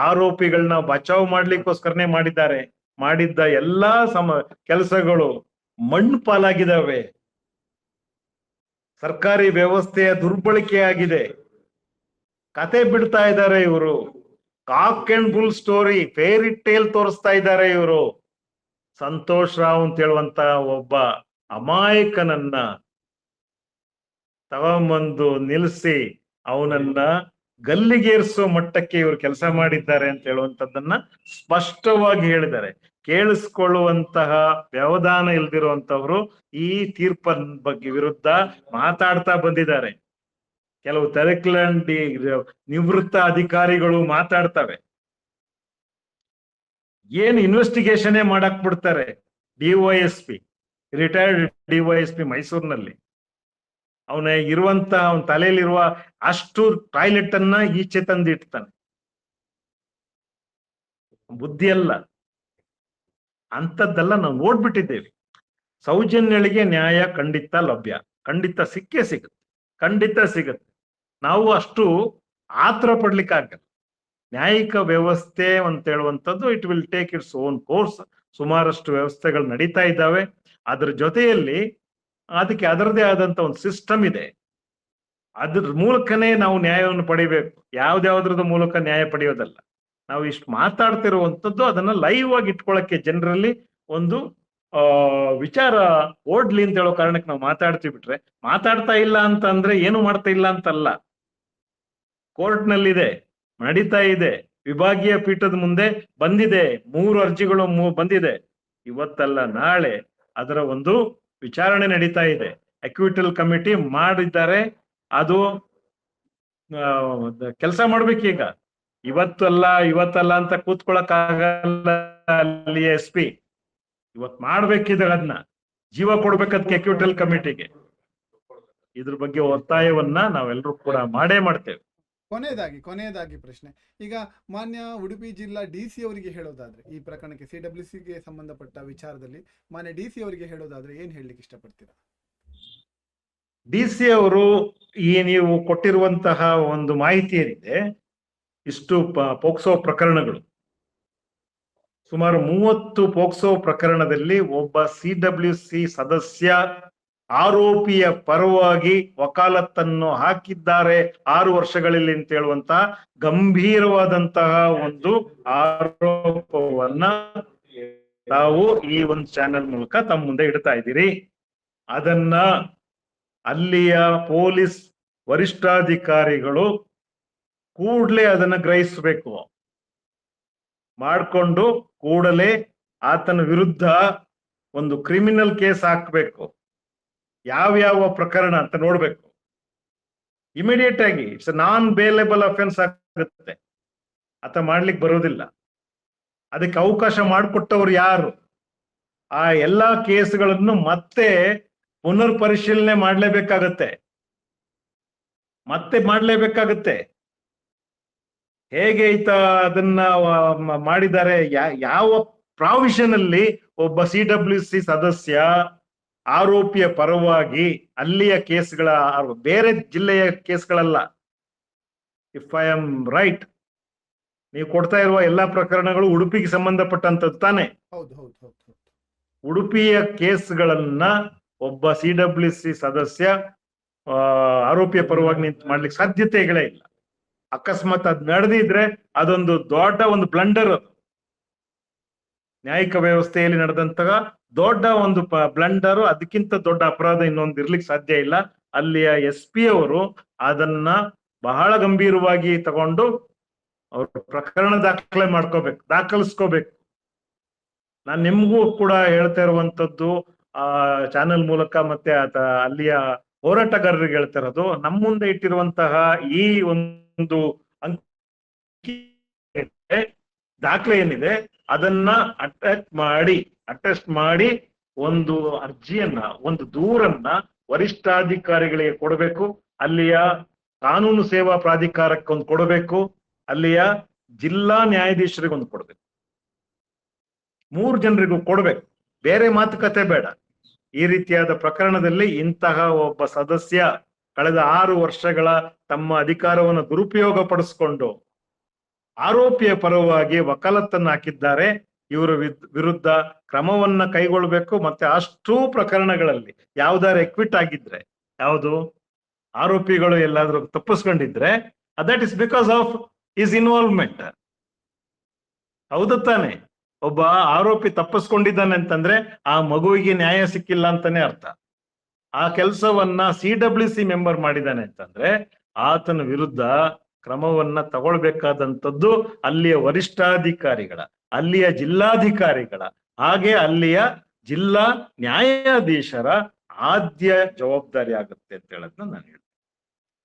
ಆರೋಪಿಗಳನ್ನ ಬಚಾವ್ ಮಾಡ್ಲಿಕ್ಕೋಸ್ಕರನೇ ಮಾಡಿದ್ದ ಎಲ್ಲಾ ಕೆಲಸಗಳು ಮಣ್ಣು ಪಾಲಾಗಿದ್ದಾವೆ. ಸರ್ಕಾರಿ ವ್ಯವಸ್ಥೆಯ ದುರ್ಬಳಕೆ ಆಗಿದೆ. ಕತೆ ಬಿಡ್ತಾ ಇದ್ದಾರೆ ಇವರು, cock and bull story, fairy tale ತೋರಿಸ್ತಾ ಇದ್ದಾರೆ ಇವರು. ಸಂತೋಷ್ ರಾವ್ ಅಂತ ಹೇಳುವಂತ ಒಬ್ಬ ಅಮಾಯಕನನ್ನ ತಗೊಂಬಂದು ನಿಲ್ಲಿಸಿ ಅವನನ್ನ ಗಲ್ಲಿಗೇರಿಸೋ ಮಟ್ಟಕ್ಕೆ ಇವರು ಕೆಲಸ ಮಾಡಿದ್ದಾರೆ ಅಂತ ಹೇಳುವಂತದ್ದನ್ನ ಸ್ಪಷ್ಟವಾಗಿ ಹೇಳಿದ್ದಾರೆ. ಕೇಳಿಸ್ಕೊಳ್ಳುವಂತಹ ವ್ಯವಧಾನ ಇಲ್ದಿರುವಂತವ್ರು ಈ ತೀರ್ಪನ್ ಬಗ್ಗೆ ವಿರುದ್ಧ ಮಾತಾಡ್ತಾ ಬಂದಿದ್ದಾರೆ. ಕೆಲವು ತಲೆಕ್ಲಂಡಿ ನಿವೃತ್ತ ಅಧಿಕಾರಿಗಳು ಮಾತಾಡ್ತವೆ, ಏನು ಇನ್ವೆಸ್ಟಿಗೇಷನ್ ಮಾಡಕ್ ಬಿಡ್ತಾರೆ. DYSP ರಿಟೈರ್ಡ್ ಡಿವೈಎಸ್ಪಿ ಮೈಸೂರಿನಲ್ಲಿ. ಅವನ ಅವನ ತಲೆಯಲ್ಲಿರುವ ಅಷ್ಟು ಟಾಯ್ಲೆಟ್ ಅನ್ನ ಈಚೆ ತಂದಿಡ್ತಾನೆ. ಬುದ್ಧಿ ಅಲ್ಲ, ಅಂತದ್ದೆಲ್ಲ ನಾವು ನೋಡ್ಬಿಟ್ಟಿದ್ದೇವೆ. ಸೌಜನ್ಯಳಿಗೆ ನ್ಯಾಯ ಖಂಡಿತ ಲಭ್ಯ, ಖಂಡಿತ ಸಿಕ್ಕೇ ಸಿಗುತ್ತೆ, ಖಂಡಿತ ಸಿಗುತ್ತೆ. ನಾವು ಅಷ್ಟು ಆತರ ಪಡ್ಲಿಕ್ಕಾಗಲ್ಲ. ನ್ಯಾಯಿಕ ವ್ಯವಸ್ಥೆ ಅಂತ ಹೇಳುವಂಥದ್ದು it will take its own course. ಸುಮಾರಷ್ಟು ವ್ಯವಸ್ಥೆಗಳು ನಡೀತಾ ಇದ್ದಾವೆ. ಅದ್ರ ಜೊತೆಯಲ್ಲಿ ಅದಕ್ಕೆ ಅದರದೇ ಆದಂತ ಒಂದು ಸಿಸ್ಟಮ್ ಇದೆ. ಅದ್ರ ಮೂಲಕನೇ ನಾವು ನ್ಯಾಯವನ್ನು ಪಡಿಬೇಕು. ಯಾವ್ದಾವ್ದ್ರದ ಮೂಲಕ ನ್ಯಾಯ ಪಡೆಯೋದಲ್ಲ. ನಾವು ಇಷ್ಟು ಮಾತಾಡ್ತಿರುವಂಥದ್ದು ಅದನ್ನ ಲೈವ್ ಆಗಿ ಇಟ್ಕೊಳಕ್ಕೆ ಜನರಲ್ಲಿ ಒಂದು ವಿಚಾರ ಓಡ್ಲಿ ಅಂತ ಹೇಳೋ ಕಾರಣಕ್ಕೆ ನಾವು ಮಾತಾಡ್ತೀವಿ. ಬಿಟ್ರೆ ಮಾತಾಡ್ತಾ ಇಲ್ಲ ಅಂತ ಅಂದ್ರೆ ಏನು ಮಾಡ್ತಾ ಇಲ್ಲ ಅಂತಲ್ಲ. ಕೋರ್ಟ್ ನಲ್ಲಿದೆ, ನಡೀತಾ ಇದೆ, ವಿಭಾಗೀಯ ಪೀಠದ ಮುಂದೆ ಬಂದಿದೆ, 3 ಅರ್ಜಿಗಳು ಬಂದಿದೆ. ಇವತ್ತಲ್ಲ ನಾಳೆ ಅದರ ಒಂದು ವಿಚಾರಣೆ ನಡೀತಾ ಇದೆ. ಅಕ್ವಿಟಲ್ ಕಮಿಟಿ ಮಾಡಿದ್ದಾರೆ. ಅದು ಕೆಲಸ ಮಾಡ್ಬೇಕೀಗ. ಇವತ್ತಲ್ಲ ಅಂತ ಕೂತ್ಕೊಳಕ್ ಆಗಲ್ಲ. ಅಲ್ಲಿ SP ಇವತ್ ಮಾಡ್ಬೇಕಿದೆ, ಅದನ್ನ ಜೀವ ಕೊಡ್ಬೇಕದಕ್ಕೆ ಅಕ್ವಿಟಲ್ ಕಮಿಟಿಗೆ. ಇದ್ರ ಬಗ್ಗೆ ಒತ್ತಾಯವನ್ನ ನಾವೆಲ್ಲರೂ ಕೂಡ ಮಾಡೇ ಮಾಡ್ತೇವೆ. ಕೊನೆಯದಾಗಿ ಪ್ರಶ್ನೆ, ಈಗ ಮಾನ್ಯ ಉಡುಪಿ ಜಿಲ್ಲಾ DC ಅವರಿಗೆ ಹೇಳೋದಾದ್ರೆ, ಈ ಪ್ರಕರಣಕ್ಕೆ CWCಗೆ ಸಂಬಂಧಪಟ್ಟ ವಿಚಾರದಲ್ಲಿ ಮಾನ್ಯ DC ಅವರಿಗೆ ಹೇಳೋದಾದ್ರೆ ಏನ್ ಹೇಳಲಿಕ್ಕೆ ಇಷ್ಟಪಡ್ತೀರಾ? DC ಅವರು ನೀವು ಕೊಟ್ಟಿರುವಂತಹ ಒಂದು ಮಾಹಿತಿ ಏನಿದೆ, ಇಷ್ಟು ಪೋಕ್ಸೋ ಪ್ರಕರಣಗಳು, ಸುಮಾರು 30 ಪೋಕ್ಸೋ ಪ್ರಕರಣದಲ್ಲಿ ಒಬ್ಬ CWC ಸದಸ್ಯ ಆರೋಪಿಯ ಪರವಾಗಿ ವಕಾಲತ್ತನ್ನು ಹಾಕಿದ್ದಾರೆ 6 ವರ್ಷಗಳಲ್ಲಿ ಅಂತ ಹೇಳುವಂತಹ ಗಂಭೀರವಾದಂತಹ ಒಂದು ಆರೋಪವನ್ನ ತಾವು ಈ ಒಂದು ಚಾನೆಲ್ ಮೂಲಕ ತಮ್ಮ ಮುಂದೆ ಇಡ್ತಾ ಇದ್ದೀರಿ. ಅದನ್ನ ಅಲ್ಲಿಯ ಪೊಲೀಸ್ ವರಿಷ್ಠಾಧಿಕಾರಿಗಳು ಕೂಡಲೇ ಅದನ್ನ ಗ್ರಹಿಸಬೇಕು. ಮಾಡಿಕೊಂಡು ಕೂಡಲೇ ಆತನ ವಿರುದ್ಧ ಒಂದು ಕ್ರಿಮಿನಲ್ ಕೇಸ್ ಹಾಕಬೇಕು. ಯಾವ ಪ್ರಕರಣ ಅಂತ ನೋಡ್ಬೇಕು. ಇಮಿಡಿಯೇಟ್ ಆಗಿ ಇಟ್ಸ್ ನಾನ್ ಬೇಲೇಬಲ್ ಅಫೆನ್ಸ್ ಆಗುತ್ತೆ. ಆತ ಮಾಡ್ಲಿಕ್ಕೆ ಬರೋದಿಲ್ಲ. ಅದಕ್ಕೆ ಅವಕಾಶ ಮಾಡಿಕೊಟ್ಟವ್ರು ಯಾರು? ಆ ಎಲ್ಲಾ ಕೇಸ್ಗಳನ್ನು ಮತ್ತೆ ಪುನರ್ ಪರಿಶೀಲನೆ ಮಾಡ್ಲೇಬೇಕಾಗತ್ತೆ. ಹೇಗೆ ಈತ ಅದನ್ನ ಮಾಡಿದ್ದಾರೆ, ಯಾವ ಪ್ರಾವಿಷನ್ ಅಲ್ಲಿ ಒಬ್ಬ CWC ಸದಸ್ಯ ಆರೋಪಿಯ ಪರವಾಗಿ ಅಲ್ಲಿಯ ಕೇಸ್ಗಳ, ಬೇರೆ ಜಿಲ್ಲೆಯ ಕೇಸ್ಗಳಲ್ಲ. ಇಫ್ ಐ ಆಮ್ ರೈಟ್, ನೀವು ಕೊಡ್ತಾ ಇರುವ ಎಲ್ಲಾ ಪ್ರಕರಣಗಳು ಉಡುಪಿಗೆ ಸಂಬಂಧಪಟ್ಟಂತದ್ದು ತಾನೆ? ಉಡುಪಿಯ ಕೇಸ್ಗಳನ್ನ ಒಬ್ಬ CWC ಸದಸ್ಯ ಆರೋಪಿಯ ಪರವಾಗಿ ನಿಂತು ಮಾಡ್ಲಿಕ್ಕೆ ಸಾಧ್ಯತೆಗಳೇ ಇಲ್ಲ. ಅಕಸ್ಮಾತ್ ಅದ್ ನಡೆದಿದ್ರೆ ಅದೊಂದು ದೊಡ್ಡ ಒಂದು ಬ್ಲಂಡರ್. ಅದು ನ್ಯಾಯಿಕ ವ್ಯವಸ್ಥೆಯಲ್ಲಿ ನಡೆದಂತಹ ದೊಡ್ಡ ಒಂದು ಬ್ಲಂಡರ್. ಅದಕ್ಕಿಂತ ದೊಡ್ಡ ಅಪರಾಧ ಇನ್ನೊಂದು ಇರ್ಲಿಕ್ಕೆ ಸಾಧ್ಯ ಇಲ್ಲ. ಅಲ್ಲಿಯ SP ಅವರು ಅದನ್ನ ಬಹಳ ಗಂಭೀರವಾಗಿ ತಗೊಂಡು ಅವ್ರ ಪ್ರಕರಣ ದಾಖಲಿಸ್ಕೋಬೇಕು. ನಾನು ನಿಮ್ಗೂ ಕೂಡ ಹೇಳ್ತಾ ಇರುವಂತದ್ದು ಚಾನೆಲ್ ಮೂಲಕ, ಮತ್ತೆ ಅಲ್ಲಿಯ ಹೋರಾಟಗಾರರಿಗೆ ಹೇಳ್ತಾ ಇರೋದು, ನಮ್ಮ ಮುಂದೆ ಇಟ್ಟಿರುವಂತಹ ಈ ಒಂದು ದಾಖಲೆ ಏನಿದೆ ಅದನ್ನ ಅಟೆಸ್ಟ್ ಮಾಡಿ ಒಂದು ಅರ್ಜಿಯನ್ನ, ಒಂದು ದೂರನ್ನ ವರಿಷ್ಠಾಧಿಕಾರಿಗಳಿಗೆ ಕೊಡಬೇಕು. ಅಲ್ಲಿಯ ಕಾನೂನು ಸೇವಾ ಪ್ರಾಧಿಕಾರಕ್ಕೆ ಒಂದು ಕೊಡಬೇಕು. ಅಲ್ಲಿಯ ಜಿಲ್ಲಾ ನ್ಯಾಯಾಧೀಶರಿಗೆ ಒಂದು ಕೊಡಬೇಕು. 3 ಜನರಿಗೂ ಕೊಡ್ಬೇಕು. ಬೇರೆ ಮಾತುಕತೆ ಬೇಡ. ಈ ರೀತಿಯಾದ ಪ್ರಕರಣದಲ್ಲಿ ಇಂತಹ ಒಬ್ಬ ಸದಸ್ಯ ಕಳೆದ 6 ವರ್ಷಗಳ ತಮ್ಮ ಅಧಿಕಾರವನ್ನು ದುರುಪಯೋಗ ಪಡಿಸ್ಕೊಂಡು ಆರೋಪಿಯ ಪರವಾಗಿ ವಕಾಲತ್ತನ್ನು ಹಾಕಿದ್ದಾರೆ. ಇವರ ವಿರುದ್ಧ ಕ್ರಮವನ್ನ ಕೈಗೊಳ್ಳಬೇಕು. ಮತ್ತೆ ಅಷ್ಟೂ ಪ್ರಕರಣಗಳಲ್ಲಿ ಯಾವ್ದಾರು ಎಕ್ವಿಟ್ ಆಗಿದ್ರೆ, ಯಾವುದು ಆರೋಪಿಗಳು ಎಲ್ಲಾದ್ರೂ ತಪ್ಪಿಸ್ಕೊಂಡಿದ್ರೆ, that is because of his involvement. ಹೌದು ತಾನೆ? ಒಬ್ಬ ಆರೋಪಿ ತಪ್ಪಿಸ್ಕೊಂಡಿದ್ದಾನೆ ಅಂತಂದ್ರೆ ಆ ಮಗುವಿಗೆ ನ್ಯಾಯ ಸಿಕ್ಕಿಲ್ಲ ಅಂತಾನೆ ಅರ್ಥ. ಆ ಕೆಲಸವನ್ನ CWC ಮೆಂಬರ್ ಮಾಡಿದ್ದಾನೆ ಅಂತಂದ್ರೆ ಆತನ ವಿರುದ್ಧ ಕ್ರಮವನ್ನ ತಗೊಳ್ಬೇಕಾದಂಥದ್ದು ಅಲ್ಲಿಯ ವರಿಷ್ಠಾಧಿಕಾರಿಗಳ, ಅಲ್ಲಿಯ ಜಿಲ್ಲಾಧಿಕಾರಿಗಳ, ಹಾಗೆ ಅಲ್ಲಿಯ ಜಿಲ್ಲಾ ನ್ಯಾಯಾಧೀಶರ ಆದ್ಯ ಜವಾಬ್ದಾರಿ ಆಗುತ್ತೆ ಅಂತ ಹೇಳೋದನ್ನ ನಾನು ಹೇಳ್ತೀನಿ.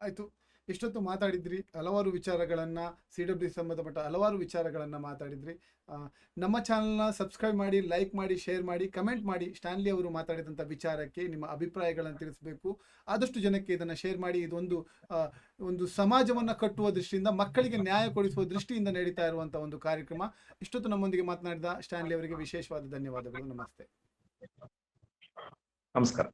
ಆಯ್ತು. ಇಷ್ಟೊತ್ತು ಮಾತಾಡಿದ್ರಿ, ಹಲವಾರು ವಿಚಾರಗಳನ್ನ CWD ಸಂಬಂಧಪಟ್ಟ ಹಲವಾರು ವಿಚಾರಗಳನ್ನ ಮಾತಾಡಿದ್ರಿ. ನಮ್ಮ ಚಾನಲ್ನ ಸಬ್ಸ್ಕ್ರೈಬ್ ಮಾಡಿ, ಲೈಕ್ ಮಾಡಿ, ಶೇರ್ ಮಾಡಿ, ಕಮೆಂಟ್ ಮಾಡಿ. ಸ್ಟ್ಯಾನ್ಲಿ ಅವರು ಮಾತಾಡಿದಂಥ ವಿಚಾರಕ್ಕೆ ನಿಮ್ಮ ಅಭಿಪ್ರಾಯಗಳನ್ನು ತಿಳಿಸಬೇಕು. ಆದಷ್ಟು ಜನಕ್ಕೆ ಇದನ್ನು ಶೇರ್ ಮಾಡಿ. ಇದೊಂದು ಒಂದು ಸಮಾಜವನ್ನು ಕಟ್ಟುವ ದೃಷ್ಟಿಯಿಂದ, ಮಕ್ಕಳಿಗೆ ನ್ಯಾಯ ಕೊಡಿಸುವ ದೃಷ್ಟಿಯಿಂದ ನಡೀತಾ ಇರುವಂಥ ಒಂದು ಕಾರ್ಯಕ್ರಮ. ಇಷ್ಟೊತ್ತು ನಮ್ಮೊಂದಿಗೆ ಮಾತನಾಡಿದ ಸ್ಟ್ಯಾನ್ಲಿ ಅವರಿಗೆ ವಿಶೇಷವಾದ ಧನ್ಯವಾದಗಳು. ನಮಸ್ತೆ. ನಮಸ್ಕಾರ.